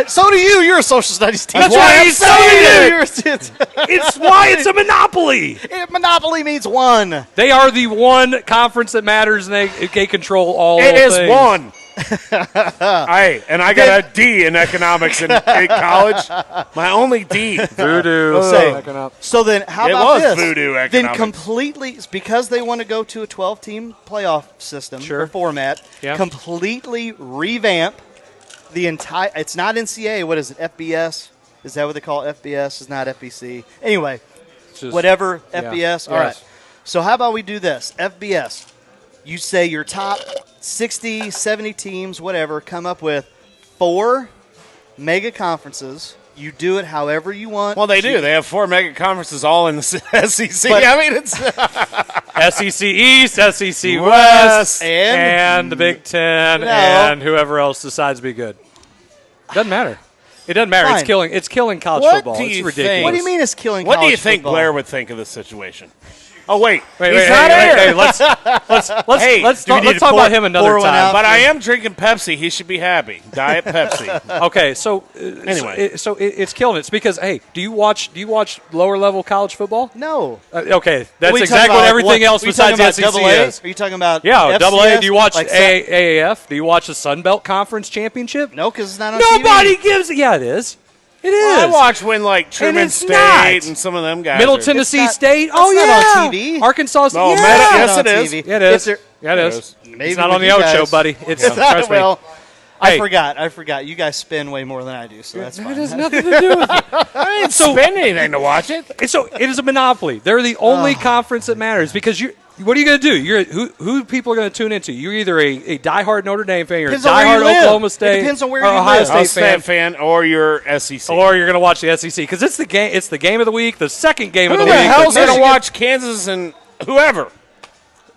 So do you. You're a social studies teacher. That's why he's saying it. It's why it's a monopoly. Monopoly means one. They are the one conference that matters, and they control all. It is things. one. I got a D in economics in college. My only D. Voodoo. So then, how it about was this? voodoo economics. Then completely, because they want to go to a 12-team playoff system or format, completely revamp the entire. It's not NCAA. What is it? FBS? Is that what they call it? FBS? It's not FBC. Anyway, whatever FBS. All right. So how about we do this? FBS. You say your top 60, 70 teams, whatever, come up with 4 mega conferences. You do it however you want. Well, they do. They have 4 mega conferences all in the SEC. But, I mean, it's SEC East, SEC West, and the Big Ten, and whoever else decides to be good. Doesn't matter. It doesn't matter. Fine. It's killing college What football. do It's you ridiculous. think? What do you mean it's killing What college do you think football? Blair would think of this situation? Oh, wait. He's not here. Hey, let's talk about him another time. But I am drinking Pepsi. He should be happy. Diet Pepsi. Okay, so anyway, it's killing it. It's because do you watch lower level college football? No. Okay, that's What exactly what everything else besides the SEC is. Are you talking about AA? Do you watch like AAF? Do you watch the Sun Belt Conference Championship? No, because it's not on Nobody TV. gives. Yeah, it is. It is. Well, I watch when Truman it's State not. and some of them guys. Middle Tennessee State. Not yeah. on TV. Arkansas State. No, yes, it is. Yeah, it is. Yeah, it is. Maybe It's not with on the you Ocho, guys. buddy. It's trust me. Well, Hey. I forgot. You guys spend way more than I do, so that's fine. It has nothing to do with it. I didn't spend anything to watch it. So it is a monopoly. They're the only conference that matters because what are you going to do? Who people are going to tune into? You're either a diehard Notre Dame fan, you're a diehard Oklahoma State, It depends on where or you Ohio live. State fan, or your SEC, or you're going to watch the SEC because it's the game. It's the game of the week, the second game of Who the the week. hell's going to watch Kansas and whoever?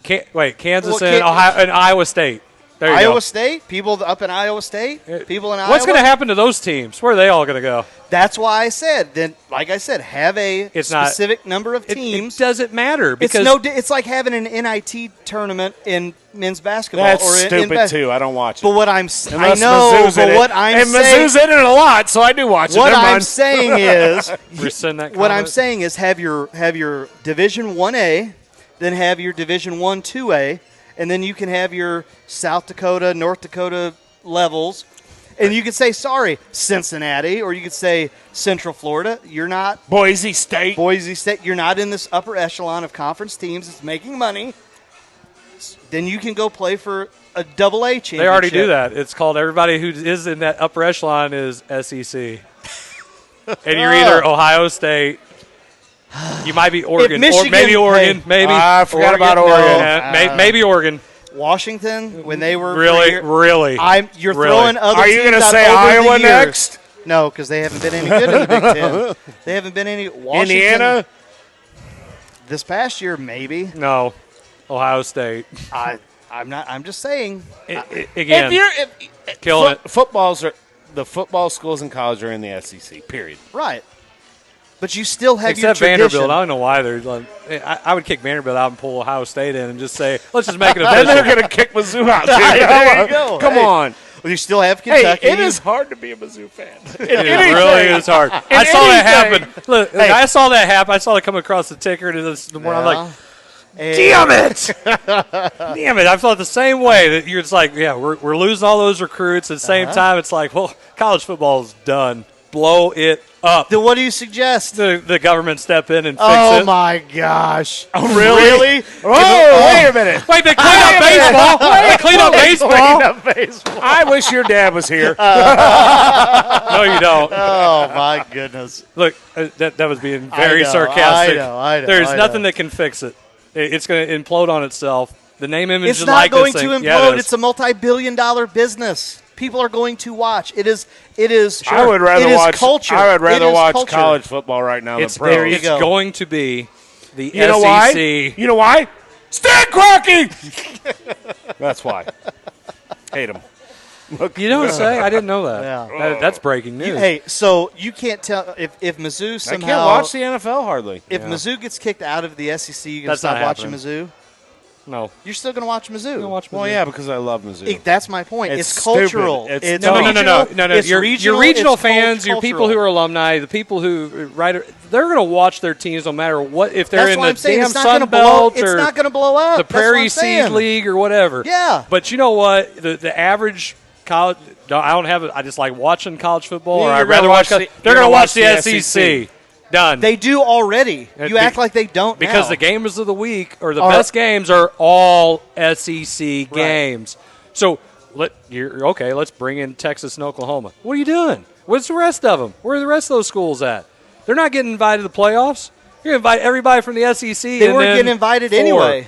Kansas and Ohio and Iowa State. There you Iowa go. State? People up in Iowa State? People in Iowa? What's going to happen to those teams? Where are they all going to go? That's why I said, then, like I said, have a specific number of teams. It doesn't matter because it's like having an NIT tournament in men's basketball. That's or stupid too. I don't watch it. But what I'm Unless I know, Mizzou's in but it. what I'm and saying, Mizzou's in it a lot, so I do watch it. What Never I'm mind. saying is, rescind that what I'm comment. saying is, have your Division 1A, then have your Division 1 2A. And then you can have your South Dakota, North Dakota levels. And you could say, sorry, Cincinnati, or you could say Central Florida. You're not. Boise State. You're not in this upper echelon of conference teams that's making money. Then you can go play for a AA championship. They already do that. It's called everybody who is in that upper echelon is SEC. And you're either Ohio State. You might be Oregon, Michigan, or maybe Oregon, maybe. I forgot about Oregon. Maybe Oregon. Washington, when they were Really? You're throwing other Are you going to say Iowa next? No, because they haven't been any good in the Big Ten. They haven't been any. Washington, Indiana? This past year, maybe. No, Ohio State. I'm not. I'm just saying. Again, killing it. The football schools in college are in the SEC. Period. Right. But you still have Except your tradition. Vanderbilt. I don't know why they're like. I would kick Vanderbilt out and pull Ohio State in and just say, let's just make it official. Then they're going to kick Mizzou out. There you go. Come on. Well, you still have Kentucky. Hey, it is hard to be a Mizzou fan. It really is hard. I saw that happen. Look, I saw that happen. I saw it come across the ticker the morning. I'm like, damn it! Damn it! I felt the same way. That you're just like, yeah, we're losing all those recruits. At the same time, it's like, well, college football is done. Blow it up. Then what do you suggest? The government step in and fix it. Oh, my gosh. Oh, really? Oh, wait a minute. Wait, they clean up baseball. They clean up baseball. I wish your dad was here. No, you don't. Oh, my goodness. Look, that was being very sarcastic. I know. There's nothing that can fix it. It's going to implode on itself. The name, image, it's and not likeness going to thing. implode. Yeah, It's a multi-billion-dollar business. People are going to watch. It is. Sure. I would rather watch culture. I would rather watch culture. college football right now than pros. There you go. It's going to be the SEC. Know why? You know why? Stan Kroenke! That's why. Hate him. You don't say? I didn't know that. Yeah. That's breaking news. Hey, so you can't tell if Mizzou somehow. I can't watch the NFL hardly. If Mizzou gets kicked out of the SEC, you're going to That's stop not watching happening. Mizzou? No. You're still going to watch Mizzou. Well, yeah, because I love Mizzou. That's my point. It's stupid. cultural. It's No. It's Your regional it's fans, your people who are alumni, the people who they're going to watch their teams no matter what. If they're That's in what the I'm saying. damn It's not Sun gonna blow- Belt it's or not going to blow up. the That's what I'm Prairie Seed saying. League or whatever. Yeah. But you know what? The average college. I don't have it. I just like watching college football. Yeah, Or I'd you're rather gonna watch. watch They're the- going to watch the SEC. SEC. Done. They do already. You act like they don't Because now. the games of the week or the best games are all SEC games. So let's bring in Texas and Oklahoma. What are you doing? What's the rest of them? Where are the rest of those schools at? They're not getting invited to the playoffs. You're going to invite everybody from the SEC. They weren't getting invited anyway.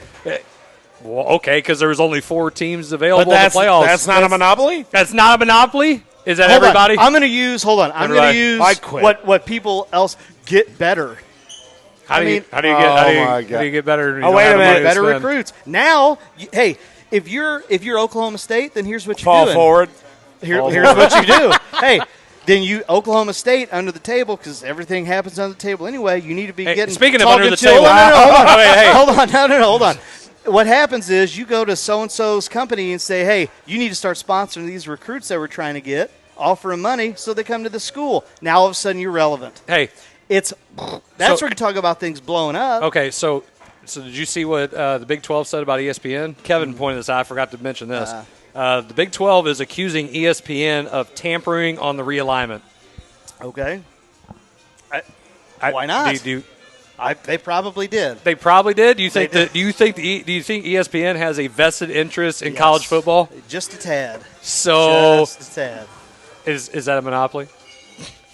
Well, okay, because there was only 4 teams available But in the playoffs. that's not a monopoly? That's not a monopoly? Is that Hold on. everybody? I'm going to use. Hold on. I'm going to use I quit. what people else get better. How do you my get better? Oh, wait a minute. Better recruits. Now, hey, if you're Oklahoma State, then here's what you're Fall doing. forward. Here's what you do. Hey, then you Oklahoma State under the table because everything happens under the table anyway. You need to be getting. Speaking of talking under the to- table, hold on. Hey. Hold on. No, hold on. What happens is you go to so-and-so's company and say, hey, you need to start sponsoring these recruits that we're trying to get, offer them money so they come to the school. Now all of a sudden you're relevant. Hey. That's where you talk about things blowing up. Okay, so did you see what the Big 12 said about ESPN? Kevin pointed this out. I forgot to mention this. The Big 12 is accusing ESPN of tampering on the realignment. Okay. Why not? They probably did. They probably did. Do you think ESPN has a vested interest in college football? Just a tad. So just a tad. Is that a monopoly?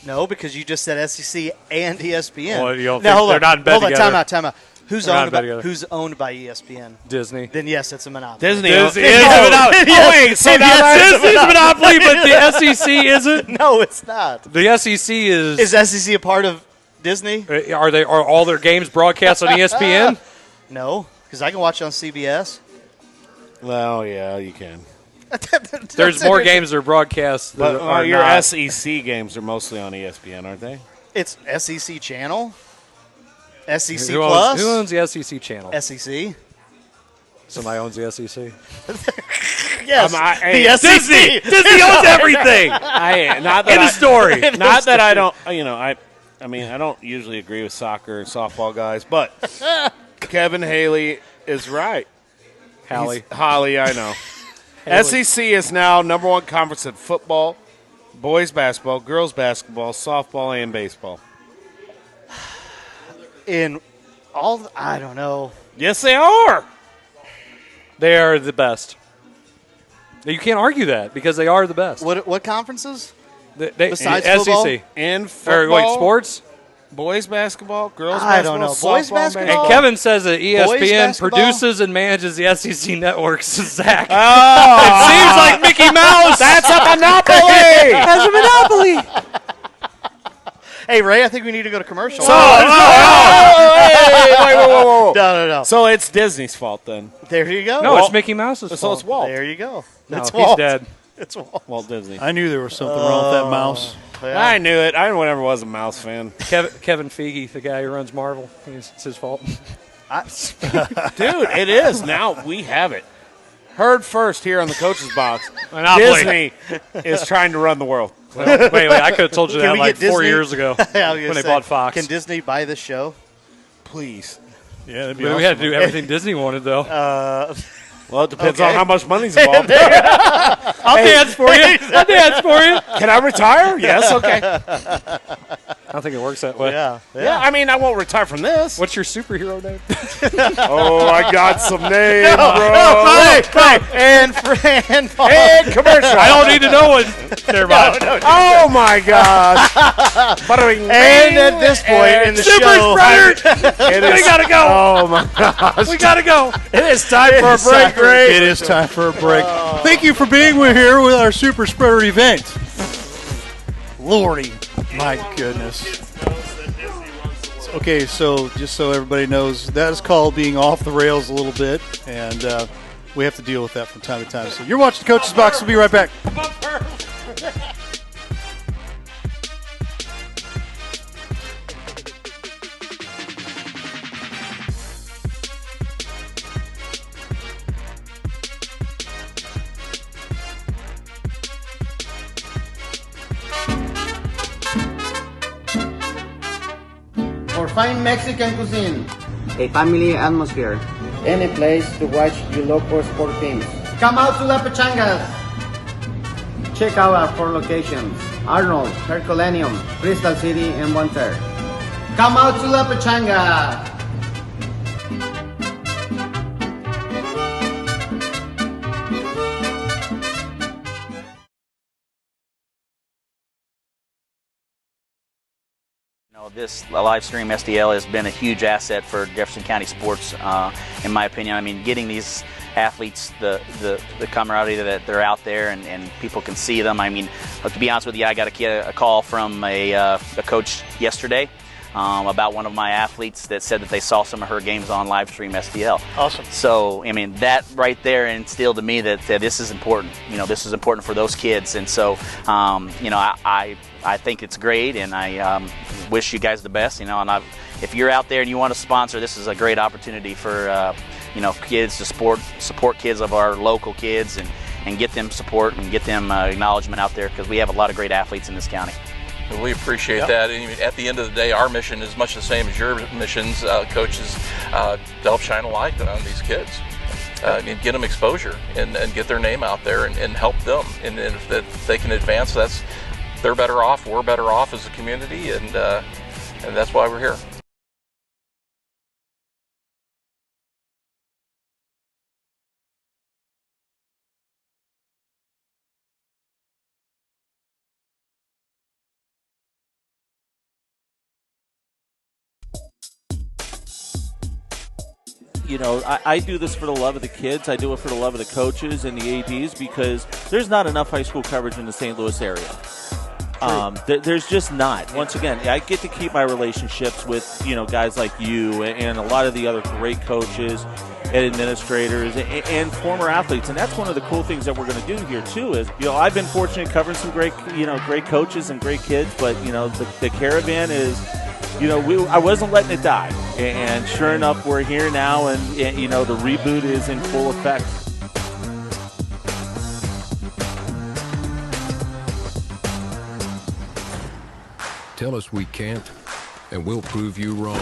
No, because you just said SEC and ESPN. Well, you don't think they're not in bed together? Time out. Who's owned by ESPN? Disney. Then yes, it's a monopoly. Disney is a monopoly. Disney's a monopoly, but the SEC isn't. No, it's not. The SEC is. Is SEC a part of Disney? Are all their games broadcast on ESPN? No, because I can watch it on CBS. Well, yeah, you can. There's more games that are broadcast. But your SEC games are mostly on ESPN, aren't they? It's SEC channel. SEC who Plus. Who owns the SEC channel? SEC. Somebody owns the SEC. Yes, the SEC. Disney owns everything. In the story. Not that I don't. I mean, I don't usually agree with soccer and softball guys, but Kevin Haley is right. Holly, I know. SEC is now number 1 conference in football, boys basketball, girls basketball, softball, and baseball. I don't know. Yes, they are. They are the best. You can't argue that because they are the best. What conferences? Besides football? SEC. In football. Sports? Boys basketball, girls basketball, I don't know. Boys basketball? And Kevin says that ESPN basketball? produces and manages the SEC networks. Zach. Oh, it seems like Mickey Mouse. That's a monopoly. That's a monopoly. Hey, Ray, I think we need to go to commercial. So, hey, wait, whoa. No. So it's Disney's fault then. There you go. No, it's Mickey Mouse's fault. So it's Walt. There you go. No, it's he's Walt. dead. It's Walt. Walt Disney. I knew there was something wrong with that mouse. Yeah. I knew it. I never was a mouse fan. Kevin Feige, the guy who runs Marvel, it's his fault. Dude, it is. Now we have it. Heard first here on the Coach's Box. Monopoly. Disney is trying to run the world. Well, wait, I could have told you Can that we like get 4 Disney? years ago Yeah, I was when gonna they say, bought Fox. Can Disney buy this show? Please. Yeah, that'd be We awesome. had to do everything Disney wanted, though. Well, it depends Okay. on how much money's involved. I'll dance for you. I'll dance for you. Can I retire? Yes, okay. I don't think it works that way. Yeah. Yeah, I mean, I won't retire from this. What's your superhero name? Oh, I got some names, bro. And commercial. I don't need to know what. Never mind. Oh, my gosh. And at this point in the Super show, spreader. We gotta go. Oh, my gosh. We gotta go. It is time for a break, Ray. It is time for a break. Thank you for being here with our Super Spreader event. Lordy, my goodness. Okay, so just so everybody knows, that is called being off the rails a little bit, and we have to deal with that from time to time. So you're watching the Coach's Box. We'll be right back. For fine Mexican cuisine, A family atmosphere. any place to watch your local sport teams. Come out to La Pachangas. Check out our 4 locations: Arnold, Herculaneum, Crystal City, and Bonter. Come out to La Pachanga. This live stream SDL has been a huge asset for Jefferson County sports, in my opinion. I mean, getting these athletes the camaraderie that they're out there and people can see them. I mean, to be honest with you, I got a call from a coach yesterday about one of my athletes that said that they saw some of her games on live stream SDL. Awesome. So, I mean, that right there instilled to me that this is important. You know, this is important for those kids. And so, you know, I think it's great, and I wish you guys the best. You know, and if you're out there and you want to sponsor, this is a great opportunity for you know, kids to support kids of our local kids and get them support and get them acknowledgement out there, because we have a lot of great athletes in this county. We appreciate that. And at the end of the day, our mission is much the same as your missions, coaches, to help shine a light on these kids. And get them exposure and get their name out there and help them. And if they can advance, they're better off, we're better off as a community, and that's why we're here. You know, I do this for the love of the kids. I do it for the love of the coaches and the ADs, because there's not enough high school coverage in the St. Louis area. There's just not. Once again, I get to keep my relationships with, you know, guys like you and a lot of the other great coaches and administrators and former athletes. And that's one of the cool things that we're going to do here too is, you know, I've been fortunate covering some great coaches and great kids, but, you know, the caravan is, you know, I wasn't letting it die. And sure enough, we're here now, and you know, the reboot is in full effect. Tell us we can't, and we'll prove you wrong.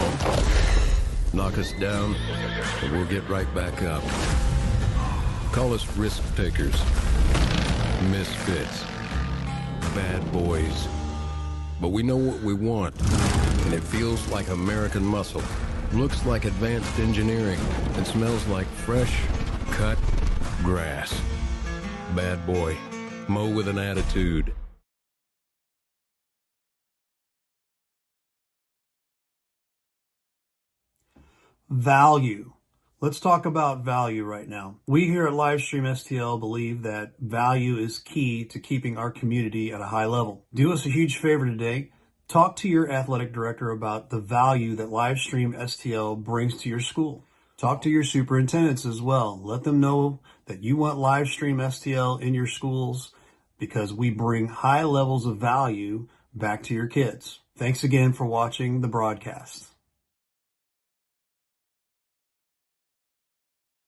Knock us down, and we'll get right back up. Call us risk takers, misfits, bad boys. But we know what we want, and it feels like American muscle, looks like advanced engineering, and smells like fresh, cut grass. Bad boy, mow with an attitude. Value. Let's talk about value right now. We here at Livestream STL believe that value is key to keeping our community at a high level. Do us a huge favor today. Talk to your athletic director about the value that Livestream STL brings to your school. Talk to your superintendents as well. Let them know that you want Livestream STL in your schools because we bring high levels of value back to your kids. Thanks again for watching the broadcast.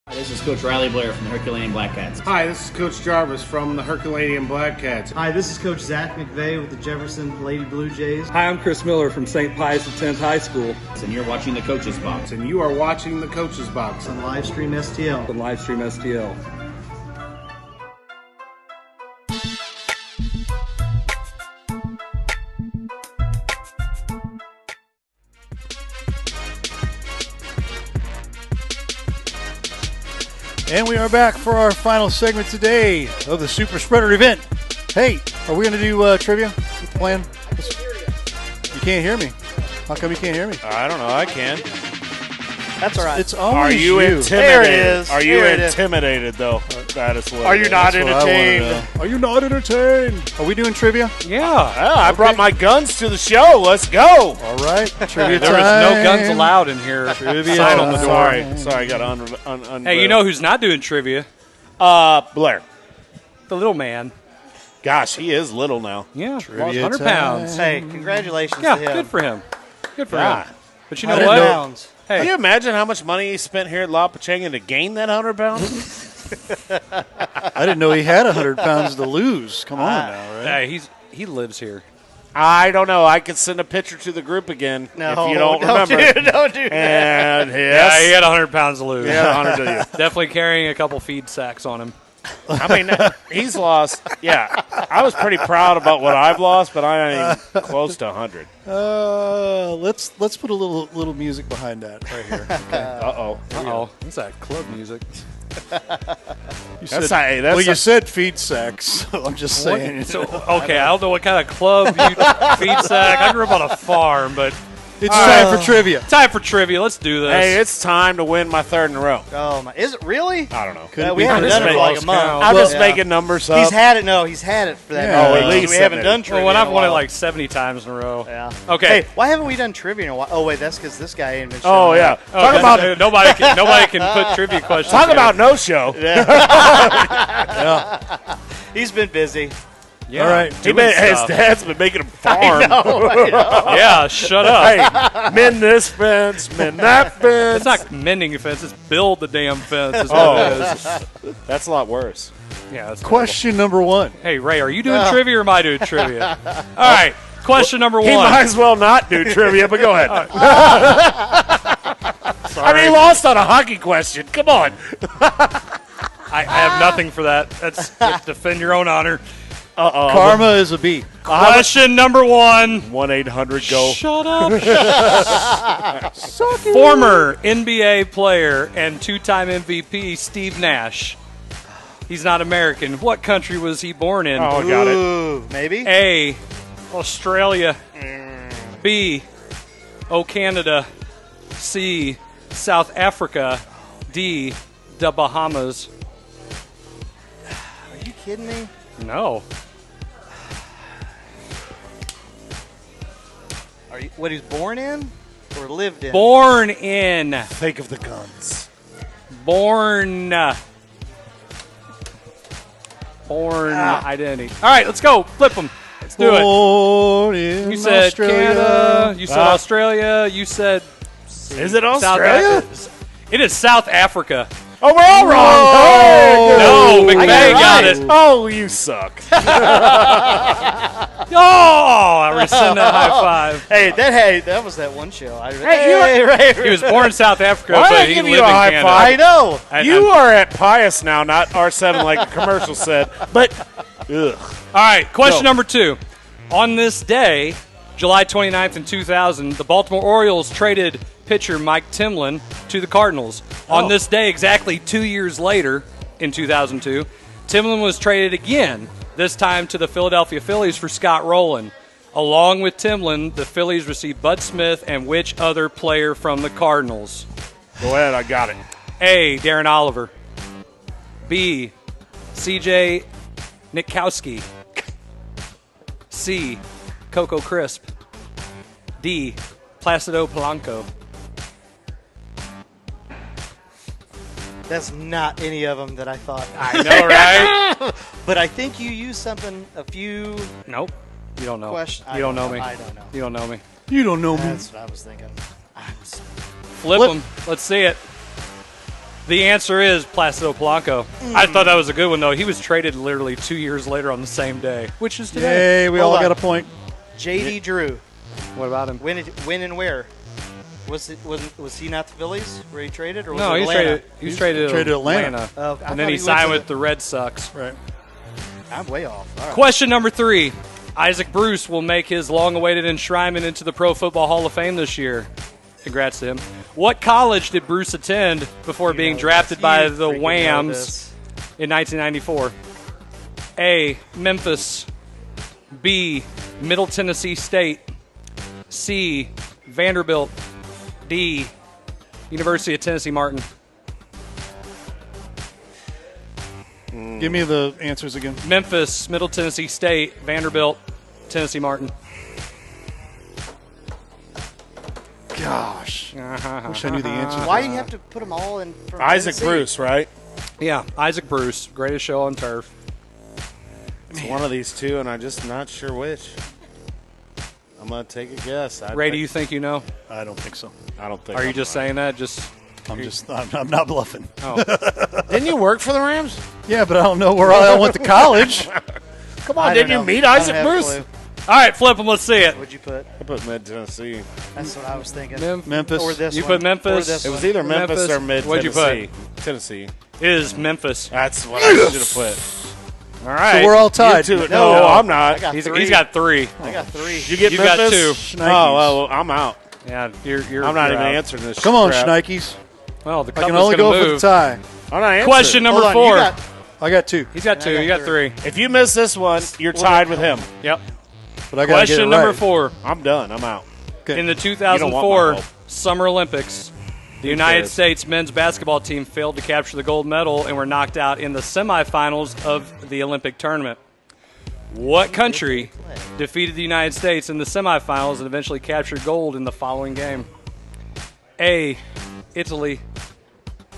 Hi, this is Coach Riley Blair from the Herculaneum Black Cats. Hi, this is Coach Jarvis from the Herculaneum Black Cats. Hi, this is Coach Zach McVeigh with the Jefferson Lady Blue Jays. Hi, I'm Chris Miller from St. Pius X High School. And you're watching the Coach's Box. And you are watching the Coach's Box. On Livestream STL. On Livestream STL. And we are back for our final segment today of the Super Spreader event. Hey, are we going to do trivia? What's the plan? You can't hear me. How come you can't hear me? I don't know. I can. That's all right. It's always Are you intimidated? There it is. Are you There it is. intimidated, though? That is what. Are you not That's what I wanna entertained? know. Are you not entertained? Are we doing trivia? Yeah. I brought my guns to the show. Let's go. All right. Trivia There was no guns allowed in here. Trivia Sign on the door. Sorry, I got un. Hey, you know who's not doing trivia? Blair. The little man. Gosh, he is little now. Yeah, lost Trivia 100 time. pounds. Hey, congratulations Yeah, to him. good for him. Good for Yeah. him. But you know 100 what? pounds. Can Hey, you imagine how much money he spent here at La Pachanga to gain that 100 pounds? I didn't know he had 100 pounds to lose. Come on now, right? hey, he lives here. I don't know. I could send a picture to the group again if you don't remember. Don't do that. And Yeah, he yes, had 100 pounds to lose. he had 100 to you. Definitely carrying a couple feed sacks on him. I mean, he's lost. Yeah, I was pretty proud about what I've lost, but I ain't even close to 100. Let's put a little music behind that right here. Okay. Uh-oh. Uh-oh. That's that club music. You That's said, not- you said feed sex, so I'm just saying. So, okay, I don't know what kind of club you feed sack. I grew up on a farm, but It's time for trivia. time for trivia. Let's do this. Hey, it's time to win my third in a row. Oh my! Is it really? I don't know. Could We be haven't Chris done it for like a month. I'm just making numbers up. He's had it. No, he's had it for that. Yeah. many Oh, at weeks. least we haven't 7 done trivia. well, when I've in a won it while. like 70 times in a row. Yeah. Okay. Hey, why haven't we done trivia in a while? Oh wait, that's because this guy ain't been. Oh, showing yeah. up. Talk about nobody can put trivia questions. talk here. about no show. He's been busy. Yeah. All right. His dad's been making him farm. I know. Yeah, shut up. Hey, mend this fence, mend that fence. It's not mending a fence; it's build the damn fence. Is what it is. That's a lot worse. Yeah. That's Question number one. terrible. Hey, Ray, are you doing trivia or am I doing trivia? All right. Question number one. He might as well not do trivia, but go ahead. I mean, he lost on a hockey question. Come on. I have nothing for that. That's defend your own honor. Karma is a B. Question number one. 1-800-GO. Shut up. Former NBA player and two-time MVP Steve Nash. He's not American. What country was he born in? Oh, got it. Ooh, maybe. A, Australia. B, Canada. C, South Africa. D, the Bahamas. Are you kidding me? No. Are you what he's born in or lived in? Born in. Think of the guns. Born identity. All right, let's go. Flip them. Let's do it. Born in You said Australia. Canada. You said Australia. You said Is it South Australia? It is South Africa. Oh, we're all wrong. No, McVay got it. Oh, you suck. Oh, I rescind that high five. Hey, that was that one show. He was born in South Africa, Why did but I he give lived you a in high Canada. five? I know. You are at Pius now, not R7 like the commercial said. But, ugh. All right, question Go. number two. On this day, July 29th in 2000, the Baltimore Orioles traded pitcher Mike Timlin to the Cardinals. On this day, exactly 2 years later, in 2002, Timlin was traded again, this time to the Philadelphia Phillies for Scott Rowland. Along with Timlin, the Phillies received Bud Smith and which other player from the Cardinals? Go ahead, I got it. A, Darren Oliver. B, C.J. Nitkowski. C, Coco Crisp. D. Placido Polanco. That's not any of them that I thought. I know, right? But I think you used something, a few. Nope. You don't know. Question. You don't know me. I don't know. You don't know me. You don't know me. That's what I was thinking. Flip them. Let's see it. The answer is Placido Polanco. I thought that was a good one, though. He was traded literally 2 years later on the same day, which is today. Yay, we all got a point. J.D. Drew. What about him? When and where? Was he not the Phillies where he traded, or was No, it Atlanta? He was traded to Atlanta. Oh, and then he signed with the Red Sox. Right. I'm way off. All right. Question number 3. Isaac Bruce will make his long-awaited enshrinement into the Pro Football Hall of Fame this year. Congrats to him. What college did Bruce attend before being drafted by the Whams in 1994? A. Memphis. B. Middle Tennessee State. C. Vanderbilt. D. University of Tennessee Martin. Give me the answers again. Memphis, Middle Tennessee State, Vanderbilt, Tennessee Martin. Gosh. Wish I knew the answers. Why do you have to put them all in? Isaac Bruce, right? Yeah, Isaac Bruce. Greatest show on turf. It's one of these two, and I'm just not sure which. I'm going to take a guess. Ray, do you think you know? I don't think so. I don't think Are you just saying that? I'm not bluffing. Oh. Didn't you work for the Rams? Yeah, but I don't know where I went to college. Come on, didn't you meet Isaac Bruce? All right, flip them. Let's see it. What'd you put? I put Mid-Tennessee. That's what I was thinking. Memphis. Or this You one. put Memphis? Or this It was one. either Memphis or Mid-Tennessee. What'd you put? Tennessee. It is Memphis. That's what I should have put. All right. So we're all tied. You two, no, I'm not. He's got 3. I got 3. You get got Memphis? 2. Oh, well, I'm out. Yeah, you're. I'm not you're even out. answering this. Come on, crap. Schnikes. Well, the I cup can is only going go to for the move. tie. I'm not answering. Question number 4. I got 2. He's got 2. You got 3. If you miss this one, you're tied with him. Yep. But I gotta get it Question number right. 4. I'm done. I'm out. Okay. In the You don't want 2004 my help. Summer Olympics, the United cares? States men's basketball team failed to capture the gold medal and were knocked out in the semifinals of the Olympic tournament. What country defeated the United States in the semifinals and eventually captured gold in the following game? A. Italy.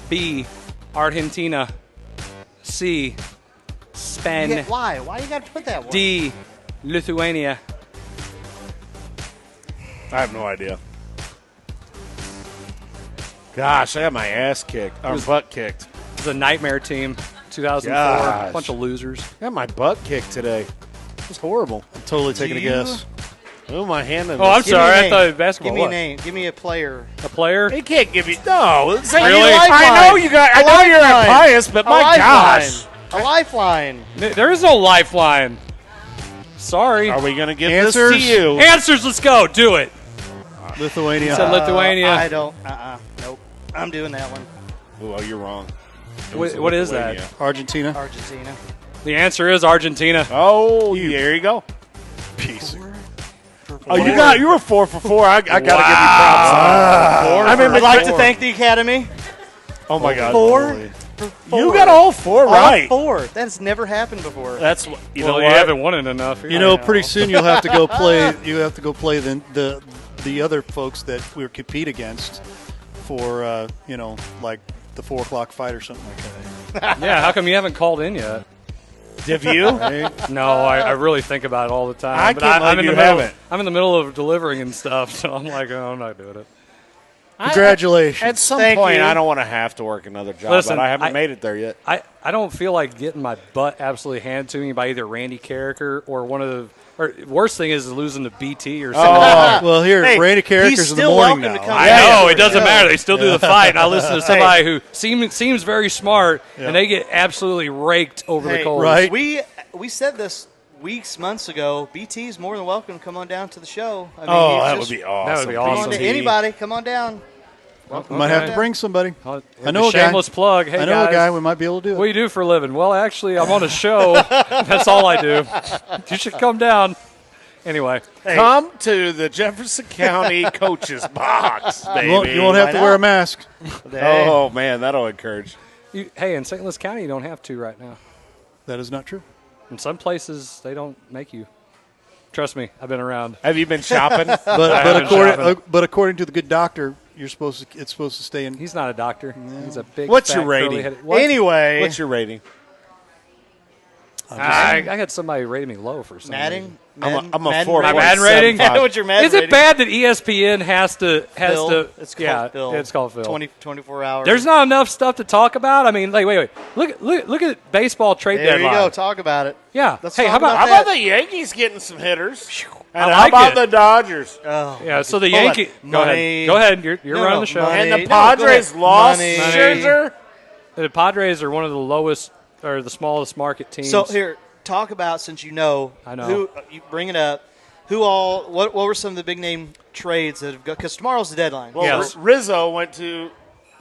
B. Argentina. C. Spain. Why? Why you got to put that one? D. Lithuania. I have no idea. Gosh, I got my ass kicked. Or butt kicked. It was a nightmare team. 2004. Gosh. Bunch of losers. I got my butt kicked today. It was horrible. I'm totally taking a guess. Oh, my hand in Oh, I'm this. sorry. I thought basketball. Give me a What? name. Give me a player. A player? He can't give you. No. Say Really? I know you got. I know you're a bias, but my gosh. A lifeline. There is no lifeline. Sorry. Are we going to give Answers? this to you? Answers, let's go. Do it. Lithuania. Said Lithuania. I don't. Nope. I'm doing that one. Oh, you're wrong. What is that? Argentina. Argentina. The answer is Argentina. Oh, there you go. Piece. Oh, you were 4 for 4. I got to give you props. I mean, we'd like to thank the Academy. Oh my God. 4. You got all 4 right. All 4. That's never happened before. That's what you know. You What? haven't won it enough. You know, pretty soon you'll have to go play. You have to go play the other folks that we compete against for like the 4 o'clock fight or something like that. Yeah, how come you haven't called in yet? Have you? No, I really think about it all the time. I but can't I'm believe in the you middle. haven't. I'm in the middle of delivering and stuff, so I'm like, oh, I'm not doing it. Congratulations. At some Thank point, you. I don't want to have to work another job, Listen, but I haven't made it there yet. I don't feel like getting my butt absolutely handed to me by either Randy Carricker or one of the. Or worst thing is losing to BT or something. Oh, well, here, Hey, Randy Carricker's he's in the still morning welcome now. to come I Yeah, know, yeah, it doesn't yeah. matter. They still do the fight. And I listen to somebody who seems very smart, and they get absolutely raked over the coals. right. We said this months ago. BT's more than welcome to come on down to the show. I mean, Oh, he's that just- would be awesome. That would be Come on awesome. to anybody, come on down. Might have to bring somebody. I know a guy. Shameless plug. Hey, I know guys, a guy. We might be able to do it. what do you do for a living? Well, actually, I'm on a show. That's all I do. You should come down. Anyway. Come to the Jefferson County Coaches Box, baby. You won't have to wear a mask. Oh, man, that'll encourage. Hey, in St. Louis County, you don't have to right now. That is not true. In some places, they don't make you. Trust me, I've been around. Have you been shopping? but according to the good doctor, it's supposed to stay in. He's not a doctor. He's a big. What's fat, your rating? curly-headed- What? Anyway, What's your rating? I had somebody rating me low for some reason. I'm a Madden 4. My Madden rating? What's your Madden Is it rating? bad that ESPN has to? It's called Phil. It's called Phil. 24 hours. There's not enough stuff to talk about. I mean, like, wait. Look at baseball trade There deadline. you go. Talk about it. Yeah. Let's hey, talk how about How about the Yankees getting some hitters? And I how like about it. the Dodgers? Oh, Yeah, so the Hold on. Yankees. Go ahead. You're running the show. And the Money. Padres No, lost Money. Scherzer. The Padres are one of the lowest or the smallest market teams. So here, talk about, since you know, I know. who you bring it up. What were some of the big name trades that have got? Because tomorrow's the deadline. Well, Yes. Rizzo went to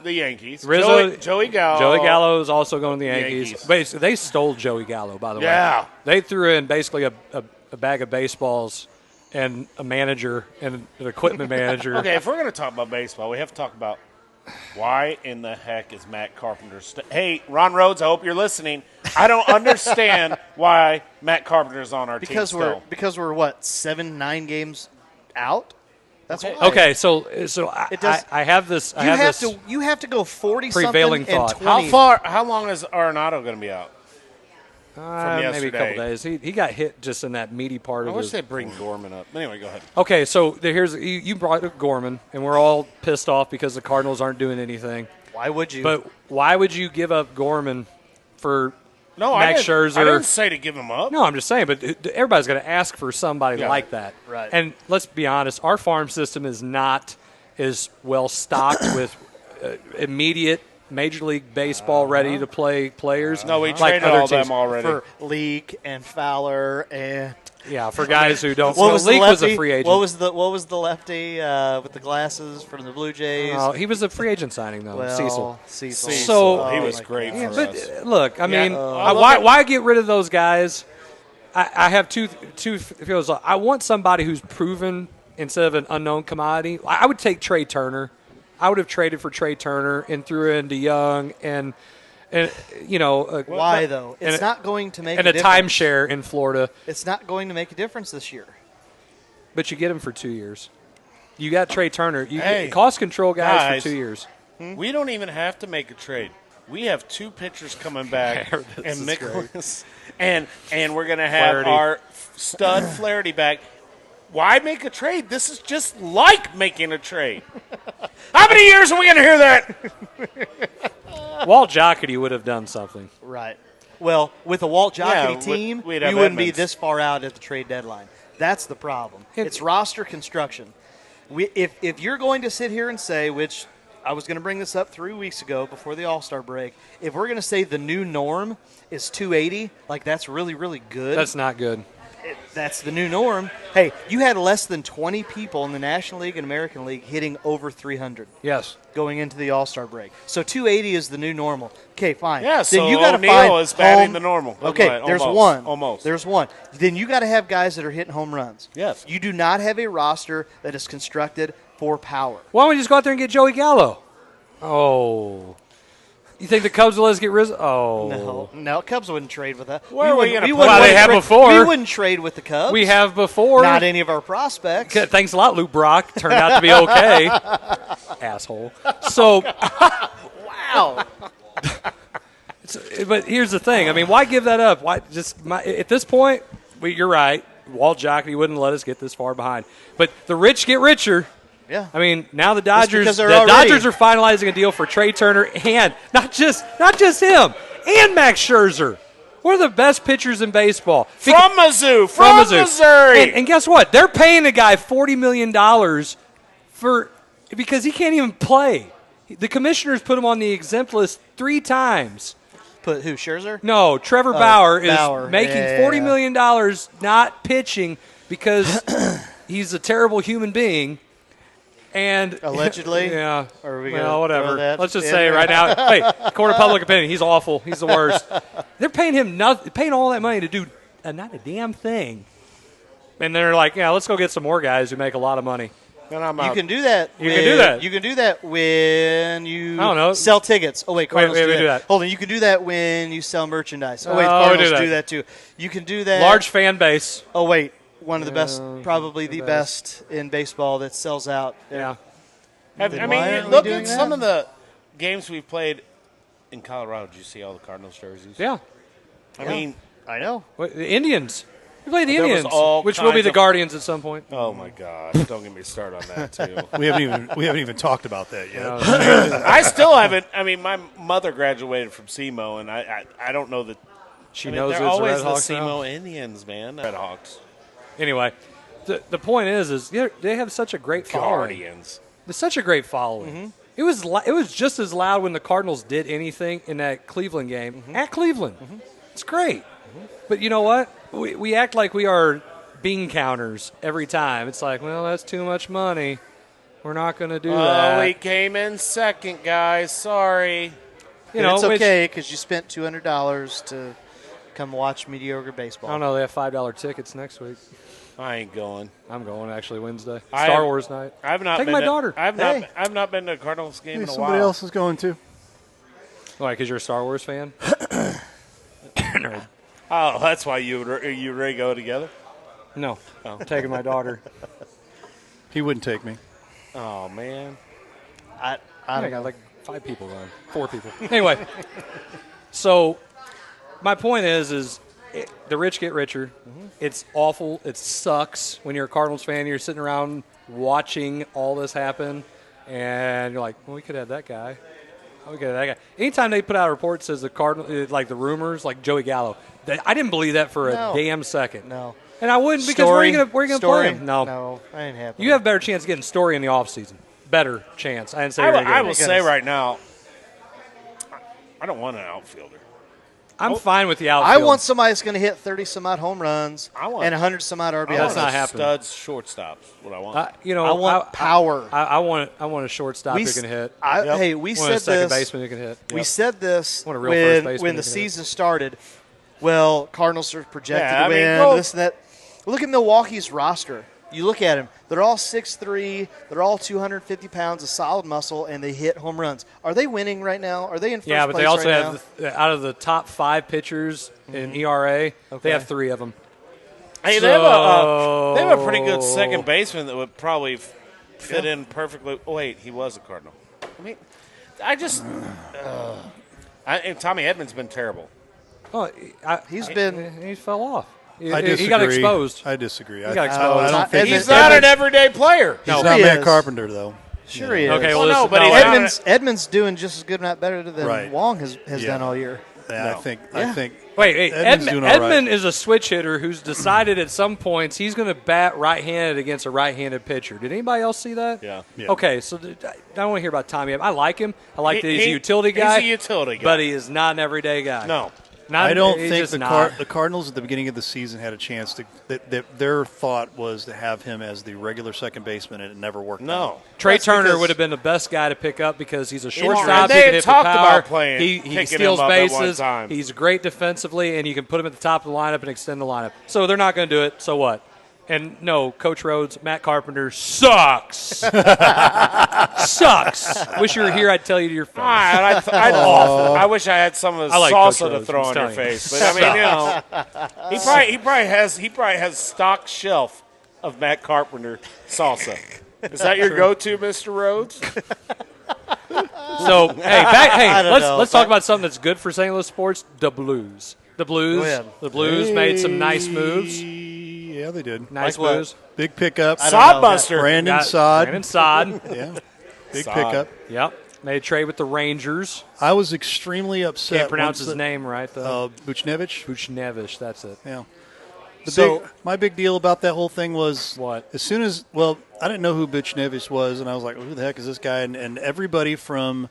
the Yankees. Rizzo, Joey Gallo. Joey Gallo is also going to the Yankees. Yankees. Basically, they stole Joey Gallo, by the way. Yeah. They threw in basically a bag of baseballs and a manager and an equipment manager. Okay, if we're going to talk about baseball, we have to talk about why in the heck is Matt Carpenter hey, Ron Rhodes, I hope you're listening. I don't understand why Matt Carpenter's on our team still. Because we're what, 7-9 games out? That's why. Okay, so I have this. You have to go 40 prevailing something thought. and 20. How long is Arenado going to be out? From yesterday? Maybe a couple days. He got hit just in that meaty part I of wish his. they'd bring Gorman up. Anyway, go ahead. Okay, so here's you brought up Gorman, and we're all pissed off because the Cardinals aren't doing anything. Why would you? But why would you give up Gorman for No, Max Scherzer? I didn't say to give him up. No, I'm just saying, but everybody's going to ask for somebody Yeah. like that. Right. And let's be honest, our farm system is not as well stocked with immediate Major League Baseball ready to play players. No, we like traded other all teams. them already. For Leak and Fowler and Yeah, for guys who don't. what was the Leak lefty? was a free agent. What was the lefty with the glasses from the Blue Jays? He was a free agent signing though. Well, Cecil. Cecil. So he was great for but us. look, I mean, look why get rid of those guys? I have two feels. I want somebody who's proven instead of an unknown commodity. I would take Trey Turner. I would have traded for Trey Turner and threw in DeYoung and Why though? It's not going to make and a a difference. timeshare in Florida. It's not going to make a difference this year. But you get him for 2 years. You got Trey Turner. You Hey, get cost control guys guys. for 2 years. We don't even have to make a trade. We have two pitchers coming back, and Nicholas, and we're going to have Flaherty. our stud Flaherty back. Why make a trade? This is just like making a trade. How many years are we going to hear that? Walt Jocketty would have done something. Right. Well, with a Walt Jocketty Yeah, team, we'd you have wouldn't be Edmonds. this far out at the trade deadline. That's the problem. It's roster construction. If you're going to sit here and say, which I was going to bring this up 3 weeks ago before the All-Star break, if we're going to say the new norm is 280, like that's really, really good. That's not good. That's the new norm. Hey, you had less than 20 people in the National League and American League hitting over 300. Yes. Going into the All-Star break. So 280 is the new normal. Okay, fine. Yeah, then so you gotta O'Neal find is batting home- the normal. Okay, Right, there's almost, one. almost. There's one. Then you got to have guys that are hitting home runs. Yes. You do not have a roster that is constructed for power. Why don't we just go out there and get Joey Gallo? Oh. You think the Cubs will let us get Rizzo? Oh. No, Cubs wouldn't trade with that. Where are we gonna put Well, they have before. We wouldn't trade with the Cubs. We have before. Not any of our prospects. Thanks a lot, Luke Brock. Turned out to be okay. Asshole. So, wow. but here's the thing. I mean, why give that up? Why at this point? You're right. Walt Jocketty wouldn't let us get this far behind. But the rich get richer. Yeah. I mean, now the Just Dodgers. because The they're already- Dodgers are finalizing a deal for Trey Turner and not just him and Max Scherzer. One of the best pitchers in baseball. From Mizzou. From Missouri. And guess what? They're paying the guy $40 million because he can't even play. The commissioners put him on the exempt list 3 times. Put who, Scherzer? No, Trevor Bauer is Bauer. making Yeah. $40 million not pitching because he's a terrible human being. And Allegedly? Yeah. Or are we gonna well, whatever. throw that Let's just in say there? right now, hey, court of public opinion, he's awful. He's the worst. They're paying him paying all that money to do not a damn thing. And they're like, yeah, let's go get some more guys who make a lot of money. Then I'm You out. can do that. You can do that. You can do that when you I don't know. sell tickets. Oh, wait, Cardinals wait, do, we that. do that. Hold on. You can do that when you sell merchandise. Oh, wait, Oh, we Cardinals do that. do that too. You can do that. Large fan base. Oh, wait. one of the best, probably the best in baseball that sells out. Yeah. Look at some of the games we've played in Colorado. Did you see all the Cardinals jerseys? Yeah. I mean, I know. The Indians. We played the There was Indians, all which will be kinds the of- Guardians at some point. Oh my God! Don't get me started on that too. We haven't even talked about that yet. I still haven't. I mean, my mother graduated from SEMO, and I don't know that She I mean, knows they're it's always Red Hawks the now? SEMO Indians, man. Red Hawks. Anyway, the point is they have such a great following. Guardians. They're such a great following. It was just as loud when the Cardinals did anything in that Cleveland game at Cleveland. It's great. But you know what? We act like we are bean counters every time. It's like, well, that's too much money. We're not going to do that. Oh, we came in second, guys. Sorry. It's okay because you spent $200 to come watch mediocre baseball. I don't know. They have $5 tickets next week. I ain't going. I'm going actually Wednesday. I Star have- Wars night. I've not Take been my to- daughter. I've not been to a Cardinals game in a somebody while. else is going to. Why? Because you're a Star Wars fan. Nerd. Oh, that's why you and Ray go together? No, I'm taking my daughter. He wouldn't take me. Oh, man. I I got like 5 people going. 4 people. Anyway, so my point is the rich get richer. It's awful. It sucks when you're a Cardinals fan. You're sitting around watching all this happen, and you're like, well, we could have that guy. We could have that guy. Anytime they put out a report that says the Cardinals, like the rumors, like Joey Gallo, I didn't believe that for a damn second. No. And I wouldn't because where are you going to play him? No, I ain't happy. You have a better chance of getting Story in the offseason. Better chance. I didn't say I will say right now, I don't want an outfielder. I'm fine with the outfield. I want somebody that's going to hit 30-some-odd home runs and 100-some-odd RBIs. That's not happening. Studs, shortstops. What I want. I want power. I want a shortstop who can hit. Hey, we I want said a second this. baseman who can hit. We said this I want a real first when baseman the who can hit. season started. Well, Cardinals are projected Yeah, to win, I mean, this and that. Look at Milwaukee's roster. You look at them. They're all 6'3". They're all 250 pounds of solid muscle, and they hit home runs. Are they winning right now? Are they in first place Yeah, but they also right have, out of the top 5 pitchers in ERA, they have 3 of them. Hey, they have a pretty good second baseman that would probably fit in perfectly. Oh, wait, he was a Cardinal. I mean, I just and Tommy Edman's been terrible. Oh, he fell off. He got exposed. I disagree. He got exposed. I don't think He's not an everyday player. He's not Matt Carpenter, though. Sure he is. Okay, well, no, but Edmonds doing just as good, not better than Wong has done all year. Yeah, I think. Wait, Edmonds doing all right. Edmund is a switch hitter who's decided at some points he's going to bat right-handed against a right-handed pitcher. Did anybody else see that? Yeah. Okay, so I don't want to hear about Tommy. I like him. I like that he's a utility guy. He's a utility guy. But he is not an everyday guy. No. I don't he's think just the not. Cardinals at the beginning of the season had a chance to. That their thought was to have him as the regular second baseman, and it never worked. No. Trey That's Turner because- would have been the best guy to pick up because he's a And shortstop. they He had can hit for talked power. about He picking steals him up at one bases. time. He's great defensively, and you can put him at the top of the lineup and extend the lineup. So they're not going to do it. So what? And no, Coach Rhodes, Matt Carpenter sucks. Sucks. Wish you were here. I'd tell you to your face. I wish I had some of the I like Coach salsa to Rhodes, throw I'm on your telling you. face, but I mean, you know, he probably has stock shelf of Matt Carpenter salsa. Is that your go-to, Mr. Rhodes? So let's talk about something that's good for St. Louis sports. The Blues. The Blues made some nice moves. Yeah, they did. Nice Like what? moves. Big pickup. Sodbuster. Brandon Got Sod. Brandon Sod. Yeah. Big Sod. pickup. Yep. Made a trade with the Rangers. I was extremely upset. Can't pronounce once his name right, though. Buchnevich. Buchnevich, that's it. Yeah. So- My big deal about that whole thing was What? as soon as I didn't know who Buchnevich was, and I was like, who the heck is this guy? And everybody from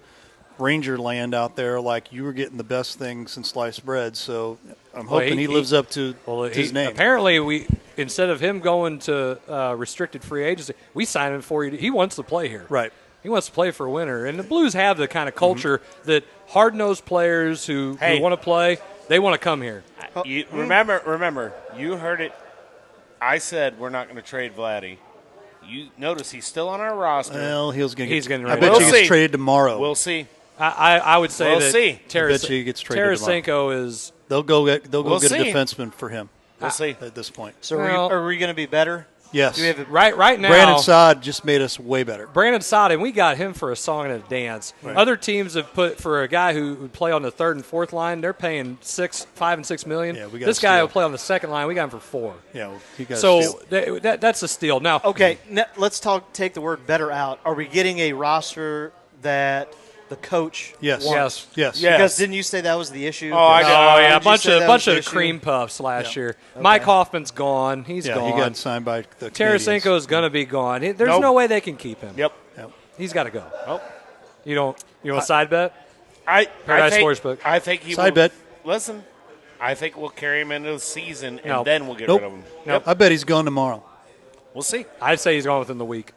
Ranger land out there, like, you were getting the best thing since sliced bread. So I'm hoping he lives up to his name. Apparently, instead of him going to restricted free agency, we signed him for you. He wants to play here. Right. He wants to play for a winner. And the Blues have the kind of culture that hard-nosed players who want to play, they want to come here. Remember, you heard it. I said we're not going to trade Vladdy. You notice he's still on our roster. Well, he's going to I I bet you he gets traded tomorrow. We'll see. I would say We'll that see. I bet you he gets tarasenko is. They'll go get We'll a see. defenseman for him. We'll see at this point. So are we going to be better? Yes. Do we have Right now, Brandon Saad just made us way better. Brandon Saad, and we got him for a song and a dance. Right. Other teams have put for a guy who would play on the third and fourth line. They're paying $5 and $6 million. Yeah, we got this a guy steal. will play on the second line. We got him for $4. Yeah, well, he got a so steal. that's a steal. Now, okay, let's take the word better out. Are we getting a roster that the coach Yes. wants? Yes. Because didn't you say that was the issue? yeah, a bunch Did of you say cream puffs last year. Okay. Mike Hoffman's gone. He's Yeah, gone. he got signed by the Canadians. Tarasenko's going to be gone. There's Nope. no way they can keep him. Yep. He's got to go. Nope. You want a side bet? Paradise Sportsbook. I think he Side will. bet. Listen, I think we'll carry him into the season, and Nope. then we'll get Nope. rid of him. Nope. I bet he's gone tomorrow. We'll see. I'd say he's gone within the week.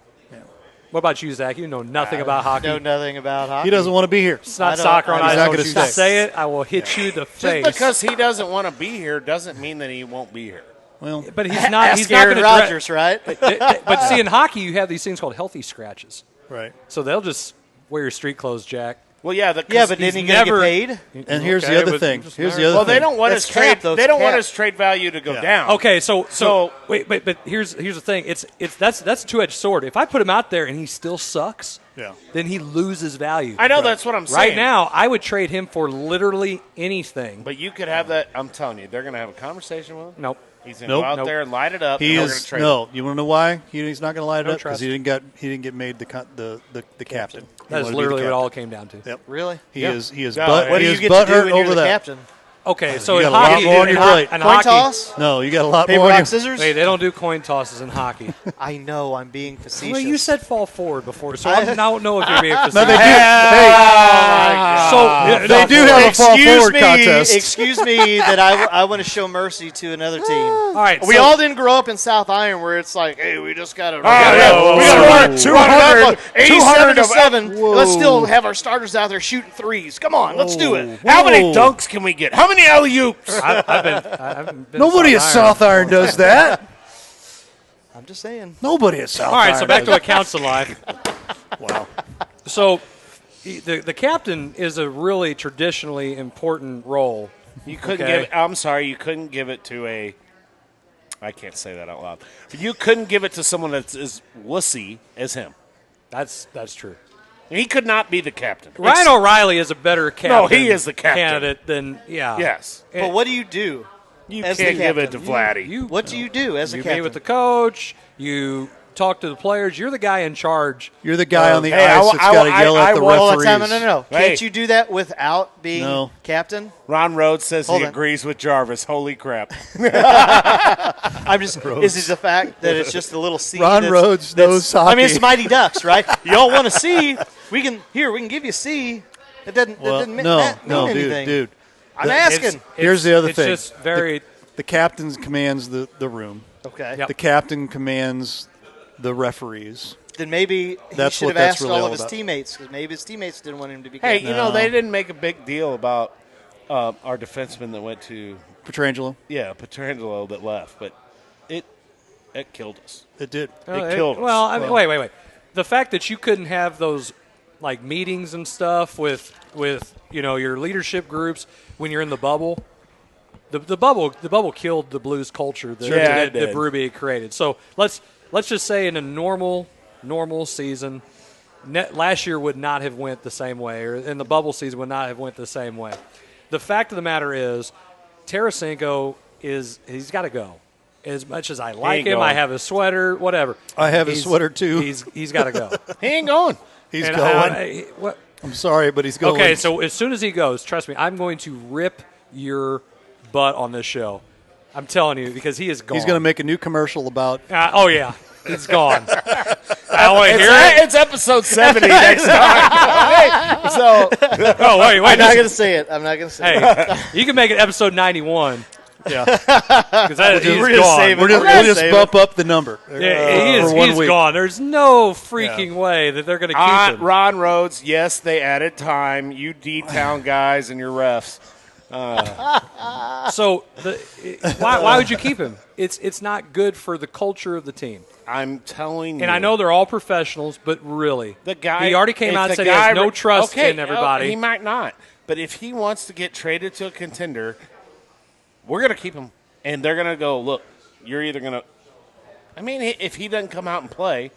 What about you, Zach? You know nothing about hockey. Know nothing about hockey. He doesn't want to be here. It's not soccer on He's ice. not Don't gonna you stay. say it, I will hit you in the face. Just because he doesn't want to be here doesn't mean that he won't be here. Well, But he's not. Ask He's not Aaron going to Rodgers, right? But see, in hockey, you have these things called healthy scratches. Right. So they'll just wear your street clothes, Jack. Well, yeah, but he's didn't he never- get paid? And here's Okay, the other but thing. just Here's never- the other Well, thing. they don't want That's his trade. cap, though. They It's don't want cap. his trade value to go Yeah. down. Okay, so So- wait, but here's the thing. That's a two-edged sword. If I put him out there and he still sucks, Yeah. then he loses value. I know that's what I'm saying. Right now, I would trade him for literally anything. But you could have that. I'm telling you, they're going to have a conversation with him. Nope. He's going to Nope. go out Nope. there and light it up. He and we're gonna is trade no. him. You want to know why he's not going to light it No up? Because trust. he didn't get made the captain. He That is wanted to be the literally what it captain. all came down to. Yep. Really? He Yeah. is. He is. No, But What he do you is get to do butthurt when you're over the that. captain? Okay, so You in got a lot hockey, more on your plate. in Coin hockey, toss? No, you got a lot Paper, more. on rock, your- scissors? Hey, they don't do coin tosses in hockey. I know. I'm being facetious. Well, you said fall forward before, so I don't know if you're being facetious. No, they do. They do have a fall forward contest. Excuse me that I want to show mercy to another team. All right, We so- all didn't grow up in South Iron where it's like, hey, we just got to. We got to 200, 87 to 7. Let's still have our starters out there shooting threes. Come on, let's do it. How many dunks can we get? How many alley-oops? I haven't been Nobody at South Iron does that. I'm just saying. Nobody at South All right, Iron. so back does to accounts in life. Wow. So the captain is a really traditionally important role. You couldn't Okay. give. I'm sorry, you couldn't give it to a. I can't say that out loud. You couldn't give it to someone that's as wussy as him. That's true. He could not be the captain. Ryan O'Reilly is a better captain. No, he is the captain. Candidate than Yes. But what do you do? You as can't the give it to captain? Vladdy. What do you do as a You captain? meet with the coach. You talk to the players. You're the guy in charge. You're the guy on the Hey, ice that's got to yell at the Hold on, referees. no. Hey. Can't you do that without being No. captain? Ron Rhodes says Hold he on. agrees with Jarvis. Holy crap. I'm just. Is it the fact that it's just a little C? Ron that's- Rhodes that's- knows I mean, hockey. it's Mighty Ducks, right? You all want to see? We can give you C. It doesn't. Well, it doesn't mean no, anything. dude. I'm asking. Here's the other it's thing. just very. The captain commands the room. Okay. Yep. The captain commands the referees. Then maybe he That's should what have that's asked really all all of his about. teammates because maybe his teammates didn't want him to be Hey, captain. you know, they didn't make a big deal about our defenseman that went to Petrangelo. Petrangelo that left, but it killed us. It did. It killed us. Well, I mean, wait. The fact that you couldn't have those like meetings and stuff with your leadership groups when you're in the bubble. The bubble killed the Blues culture that Berube created. So let's just say in a normal season, last year would not have went the same way, or in the bubble season would not have went the same way. The fact of the matter is, Tarasenko he's got to go. As much as I like him, I have his sweater, whatever. I have his sweater too. He's got to go. He ain't going. He's And going. what? I'm sorry, but he's going. Okay, so as soon as he goes, trust me, I'm going to rip your butt on this show. I'm telling you, because he is gone. He's going to make a new commercial about. Oh yeah, he's gone. I want to hear it. It's episode 70 next time. So, wait. I'm not going to say it. I'm not going to say it. Hey, you can make it episode 91. Yeah, because he's We're gonna gone. save it. we'll just bump up the number. Yeah, for 1 he's week. gone. There's no freaking way that they're going to keep him. Ron Rhodes, yes, they added time. You D-Town guys and your refs. So why would you keep him? It's not good for the culture of the team. I'm telling you. And I know they're all professionals, but really, the guy. he already came if out and the said he guy has no trust in everybody. He might not. But if he wants to get traded to a contender, we're going to keep him. and they're going to go, look, you're either going to – I mean, if he doesn't come out and play,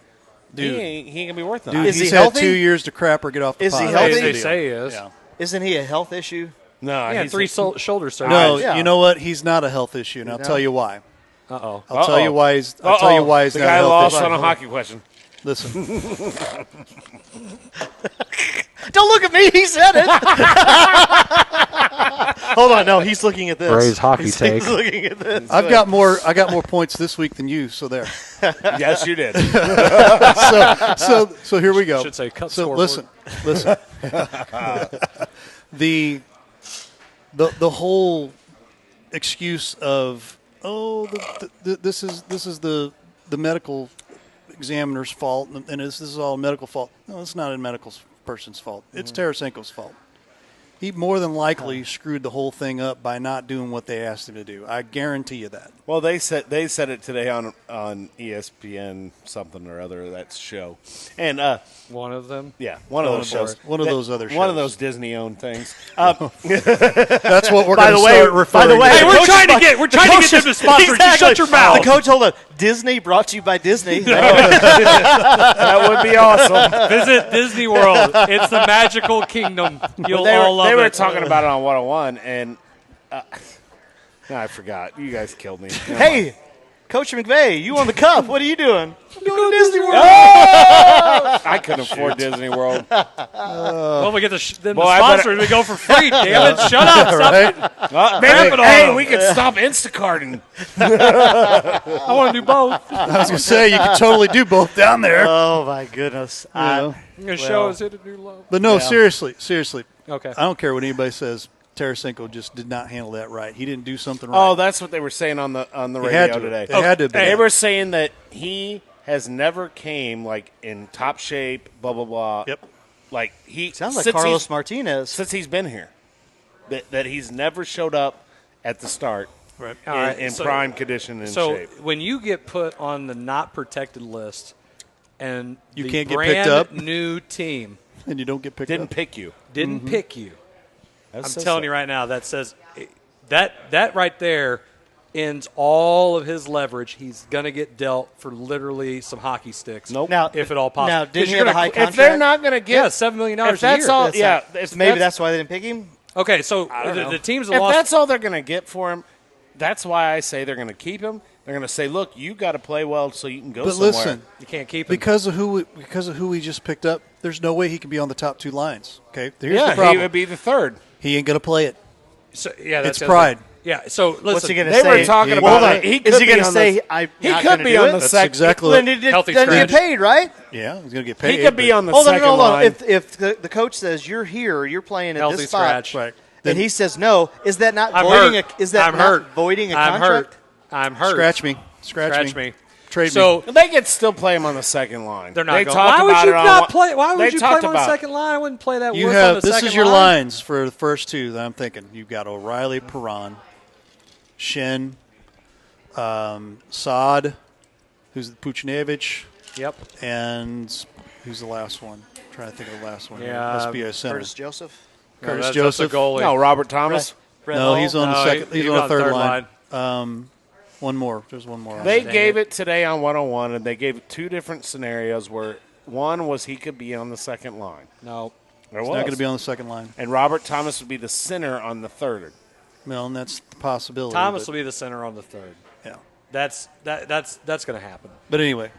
Dude. he ain't going to be worth Dude, it. he's had 2 years to crap or get off the Is pot. he healthy? They say he is. Yeah. Isn't he a health issue? No, He had he's 3 shoulder surgeries. No, Yeah. you know what? He's not a health issue, and I'll tell you why. Uh-oh. I'll tell you why he's. I'll tell you why he's the not guy a health lost issue. on a hockey question. Listen, Don't look at me. He said it. Hold on. No, he's looking at this. Ray's hockey take. He's looking at this. I got more points this week than you. So there. Yes, you did. So here we go. Should say cut so scoreboard. listen. the whole excuse of this is the medical examiner's fault and this is all medical fault. No, it's not a medical person's fault. It's Tarasenko's fault. He more than likely screwed the whole thing up by not doing what they asked him to do. I guarantee you that. Well, they said it today on ESPN something or other, that show, and one of them. Yeah, one of those shows. One of those other shows. One of those Disney-owned things. That's what we're going to start referring to. Hey, we're trying to get them to sponsor. Exactly. Just shut your mouth. The coach told him, Disney brought to you by Disney. That would be awesome. Visit Disney World. It's the magical kingdom. You'll all love it. They were talking about it on 101, and I forgot. You guys killed me. Hey, Coach McVay, you on the cup. What are you doing? I'm going to Disney World. I couldn't afford Disney World. Well, we get the sponsor and we go for free. Damn it! Shut up! Stop Maybe, we could stop Instacarting. I want to do both. I was going to say you could totally do both down there. Oh my goodness! I'm going to show us hit a new low. But no, seriously. Okay. I don't care what anybody says. Tarasenko just did not handle that right. He didn't do something right. Oh, that's what they were saying on the radio had to. today. It had to be. They were saying that he has never came like in top shape. Blah blah blah. Yep. Like he Sounds like since Carlos Martinez. since he's been here. That he's never showed up at the start. Right. In prime condition and so shape. when you get put on the not protected list, and You the can't get brand picked up? new team And you don't get picked Didn't up. pick you. didn't pick you. That I'm says telling so. you right now, that says that right there ends all of his leverage. He's gonna get dealt for literally some hockey sticks. Nope. Now, if at all possible. Now, did 'Cause he you're have a gonna- high contract? If they're not going to get $7 million if a that's year. all, yeah. Maybe that's why they didn't pick him. Okay, so know. the teams that If lost. that's all they're going to get for him, that's why I say they're going to keep him. They're going to say, "Look, you got to play well so you can go But somewhere." listen, you can't keep him. because of who we just picked up, there's no way he can be on the top two lines. Okay, here's yeah, the problem. he would be the third. He ain't gonna play it. So, yeah, that's It's the other pride. thing. Yeah, so listen. What's he going to They say? were talking Hold about on. it. He Is could he be going to on say, the- I'm He not could gonna be do on it? the That's second. exactly Then what. Healthy then scratch. get paid, right? Yeah, he's gonna get He paid. could be on the Hold on, second hold on. line. If the coach says you're here, you're playing at Healthy this spot, scratch. Right. and he says no, is that not I'm voiding hurt. a? Is that I'm not hurt. voiding a I'm contract? hurt. I'm hurt. Scratch me. Scratch me. Trade So me. They could still play him on the second line. they're not They going. talked Why would about you it on not what- play? Why they would you play talked him on the about- second line? I wouldn't play that. You Worth have on the this second is your line. lines for the first two that I'm thinking. You've got O'Reilly, Perron, Shen, Saad, who's Puchnevich, Yep. and who's the last one? I'm trying to think of the last one. Yeah, Must be a center. Curtis Joseph. Curtis that's Joseph. a goalie. No, Robert Thomas. Brett No, Hall. he's on the No, second. he- He's he on the was third on third line. One more. There's one more. They Dang gave it today on 101, and they gave two different scenarios where one was he could be on the second line. No. There He's was. not going to be on the second line. And Robert Thomas would be the center on the third. Well, and that's the possibility. Thomas but, will be the center on the third. yeah. That's going to happen. But anyway,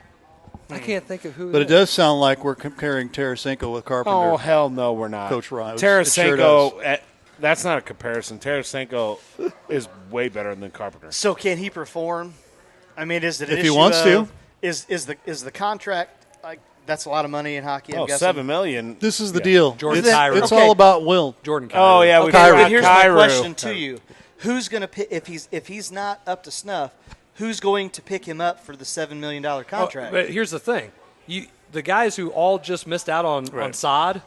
I can't think of who. but it does sound like we're comparing Tarasenko with Carpenter. Oh, hell no, we're not. Coach Ryan. Tarasenko, that's not a comparison. Tarasenko is way better than Carpenter. So can he perform? I mean, is it an If he issue wants to. Is the contract like that's a lot of money in hockey? I'm Oh, guessing. $7 million. This is the deal. Jordan It's, Kyrou. it's Okay. all about will. Jordan Kyrou. Oh, yeah. We Okay, got but here's my Kyrou. question to you: who's going to pick if he's not up to snuff? Who's going to pick him up for the $7 million contract? But here's the thing: the guys who all just missed out on Saad.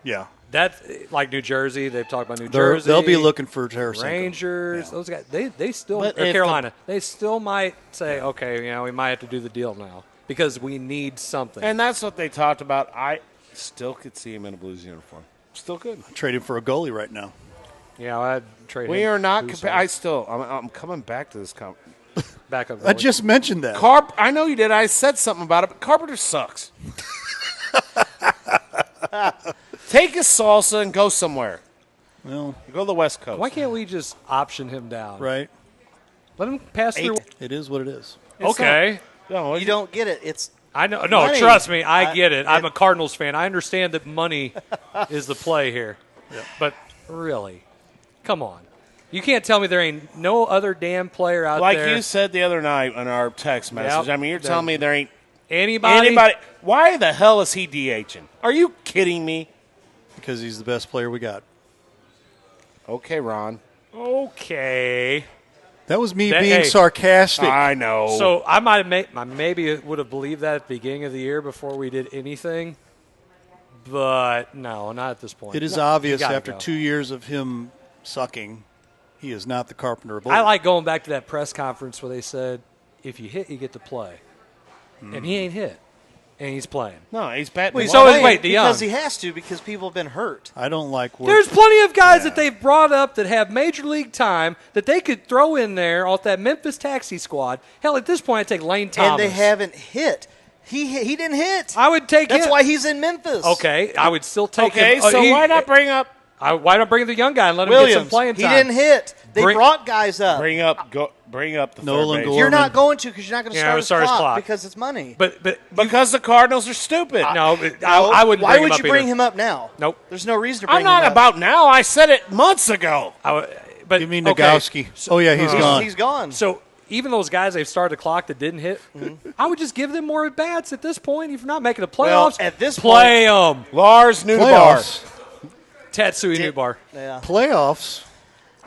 Yeah. That's like New Jersey. They've talked about New Jersey. They'll be looking for Tarasenko. Rangers. Yeah. Those guys. They still. But Or if Carolina. They still might say, okay, we might have to do the deal now because we need something. And that's what they talked about. I still could see him in a Blues uniform. Still could. Trade him for a goalie right now. Yeah, I'd trade We him. are not. Who's I'm coming back to this. Back up. I just mentioned that. I know you did. I said something about it, but Carpenter sucks. Take his salsa and go somewhere. Well, go to the West Coast. Why can't we just option him down? Right. Let him pass through. It is what it is. Okay. No, you don't get it. It's I know. No, money. trust me. I get it. I'm a Cardinals fan. I understand that money is the play here. But really, come on. You can't tell me there ain't no other damn player out Like there. you said the other night on our text message. I mean, you're telling me there ain't anybody. Why the hell is he DHing? Are you kidding me? Because he's the best player we got. Okay, Ron. Okay. That was me being sarcastic. I know. So I might have maybe would have believed that at the beginning of the year before we did anything. But no, not at this point. It is No, obvious you gotta after go. 2 years of him sucking, he is not the Carpenter of old. I like going back to that press conference where they said, if you hit, you get to play. And he ain't hit. And he's playing. No, he's batting. Well, he's So is playing wait, the young. because he has to because people have been hurt. I don't like There's plenty of guys that they've brought up that have major league time that they could throw in there off that Memphis taxi squad. Hell, at this point, I'd take Lane Thomas. And they haven't hit. He didn't hit. I would take That's him. why he's in Memphis. Okay, I would still take him. Okay, so why not bring up why not bring the young guy and let him Williams? get some playing time? He didn't hit. They Bring- brought guys up. Bring up the Nolan third base. Gorman. You're not going to because you're not going to Yeah, start his his clock clock. because it's money. But because the Cardinals are stupid. No, I wouldn't. Why bring would him you up bring either. him up now? Nope. There's no reason to bring I'm him not up. about now. I said it months ago. But Give me okay. Nagowski. Oh, yeah, he's gone. He's gone. So even those guys they've started the clock that didn't hit, I would just give them more at bats at this point. If you're not making the playoffs, Well, at this play them. Lars Nudebar. Playoffs. Tatsui Nubar. Yeah. Playoffs.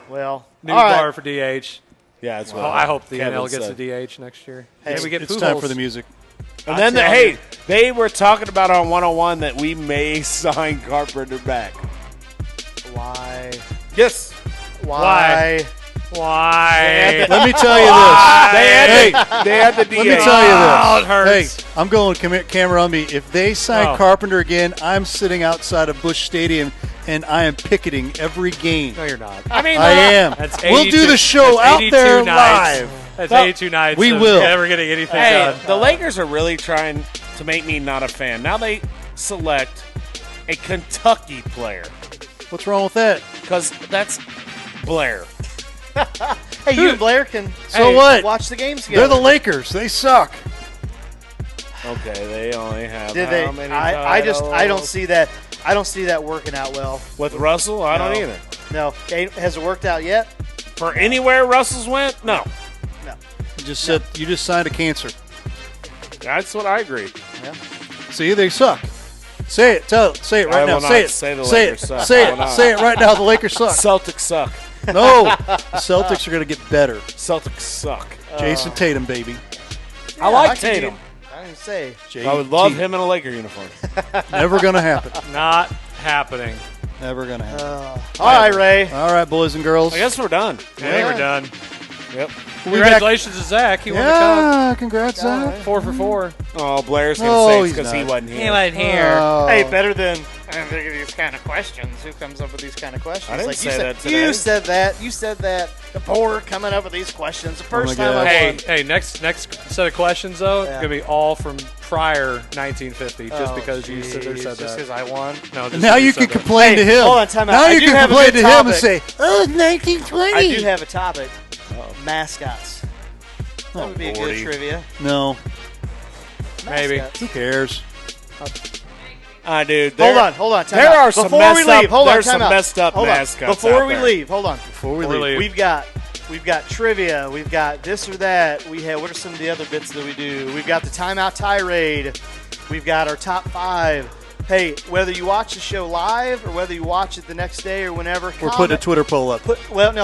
Well, Nubar all right. for DH. Yeah, that's what Well, I hope the Kevin NL gets said. a DH next year. Hey, Maybe we get It's time Pujols. for the music. And then, they were talking about on 101 that we may sign Carpenter back. Why? Yes. Why? Why? Let me tell you this. They had the DH. Let me tell you this. Oh, it hurts. Hey, I'm going camera on me. If they sign Oh. Carpenter again, I'm sitting outside of Busch Stadium and I am picketing every game. No, you're not. I mean, I am. That's We'll 82 do the show that's out 82 there nights. live. That's Well, 82 nights. we of will. never getting anything Hey, done. the Lakers are really trying to make me not a fan. Now they select a Kentucky player What's wrong with that? because that's Blair. Hey, you and Blair can So what? watch the games together. They're the Lakers. They suck. Okay, they only have Did how they? many I don't titles? see that. I don't see that working out well. With Russell, I don't No. either. No, has it worked out yet? For anywhere Russell's went, no. No. You just signed a cancer. That's what I agree. Yeah. See, they suck. Say it. Say it right I now. will Say not it. say the Say Lakers it. suck. Say I will it. not. Say it right now. The Lakers suck. Celtics suck. No, the Celtics are going to get better. Celtics suck. Jason Tatum, baby. I like can Tatum. I didn't say. I would love him in a Laker uniform. Never going to happen. Not happening. Never going to happen. All right, Ray. All right, boys and girls. I guess we're done. Yeah, we're done. Yep. Congratulations to Zach. He won the cup. Yeah, congrats, Zach. 4 for 4. Oh, Blair's going Oh, to say it's he's because he not. wasn't here. He wasn't here. Oh. Hey, better than these kind of questions. Who comes up with these kind of questions? I didn't like say you that said, today. You said that. You said that. The board coming up with these questions. The first time I Hey, won. hey, next set of questions though, Yeah. gonna be all from prior 1950, just Oh, because you said geez, that. just because I won. No, just Now because you said can that. complain to him. Hold on, time out. Now I you do can have a complain good to him and topic. say, "Oh, it's 1920." I do have a topic. Mascots. That would be a good 40. trivia. No, Maybe. Mascots. who cares? Dude. Hold on. Time there out. are some Before messed we leave, up. hold on. There's Time some out. messed up Hold on. mascots Before out we there. leave, hold on. Before we Before we leave. leave. We've got trivia. We've got this or that. What are some of the other bits that we do? We've got the timeout tirade. We've got our top 5. Hey, whether you watch the show live or whether you watch it the next day or whenever, We're putting a Twitter poll up.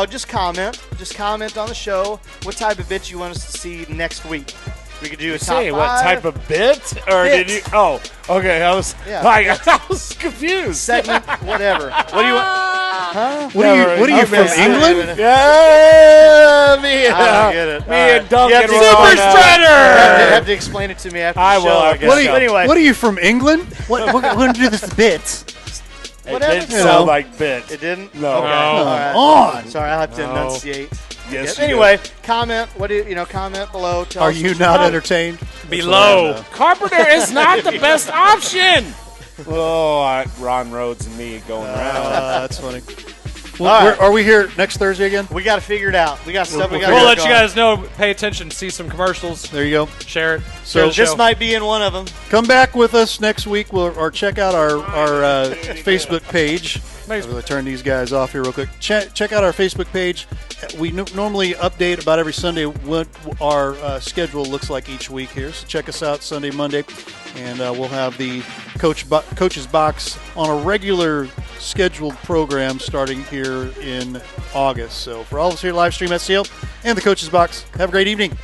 just comment. Just comment on the show what type of bits you want us to see next week. We could do a top Say 5. what type of bit? Or Bit. did you? Oh, okay. I was I was confused. segment, whatever. What do you want? Huh? What are you from England? Yeah, me and, I don't get it. me All right. and Duncan You have to- were on, You have to explain it to me after I the show. will, I I guess. guess. What are you? Anyway, What are you from England? What? We're going to do this bits. It Whatever. didn't sound like bit. It didn't? No. Okay. No. All right. On. Sorry, I'll have to No. enunciate. Yes, Yeah. you Anyway, comment. Comment below. Tell Are us you what not thought. entertained? Below. Carpenter is not the best option. Oh, Ron Rhodes and me going around. That's funny. All right. Are we here next Thursday again? We got to figure it out. We got stuff we got to We'll let you guys know. Pay attention. See some commercials. There you go. Share it. So Share the This show. might be in one of them. Come back with us next week, or check out our Facebook page. I'm going to turn these guys off here real quick. Check out our Facebook page. We normally update about every Sunday what our schedule looks like each week here. So check us out Sunday, Monday, and we'll have the Coach's Box on a regular scheduled program starting here in August. So for all of us here at Livestream STL and the Coach's Box, have a great evening.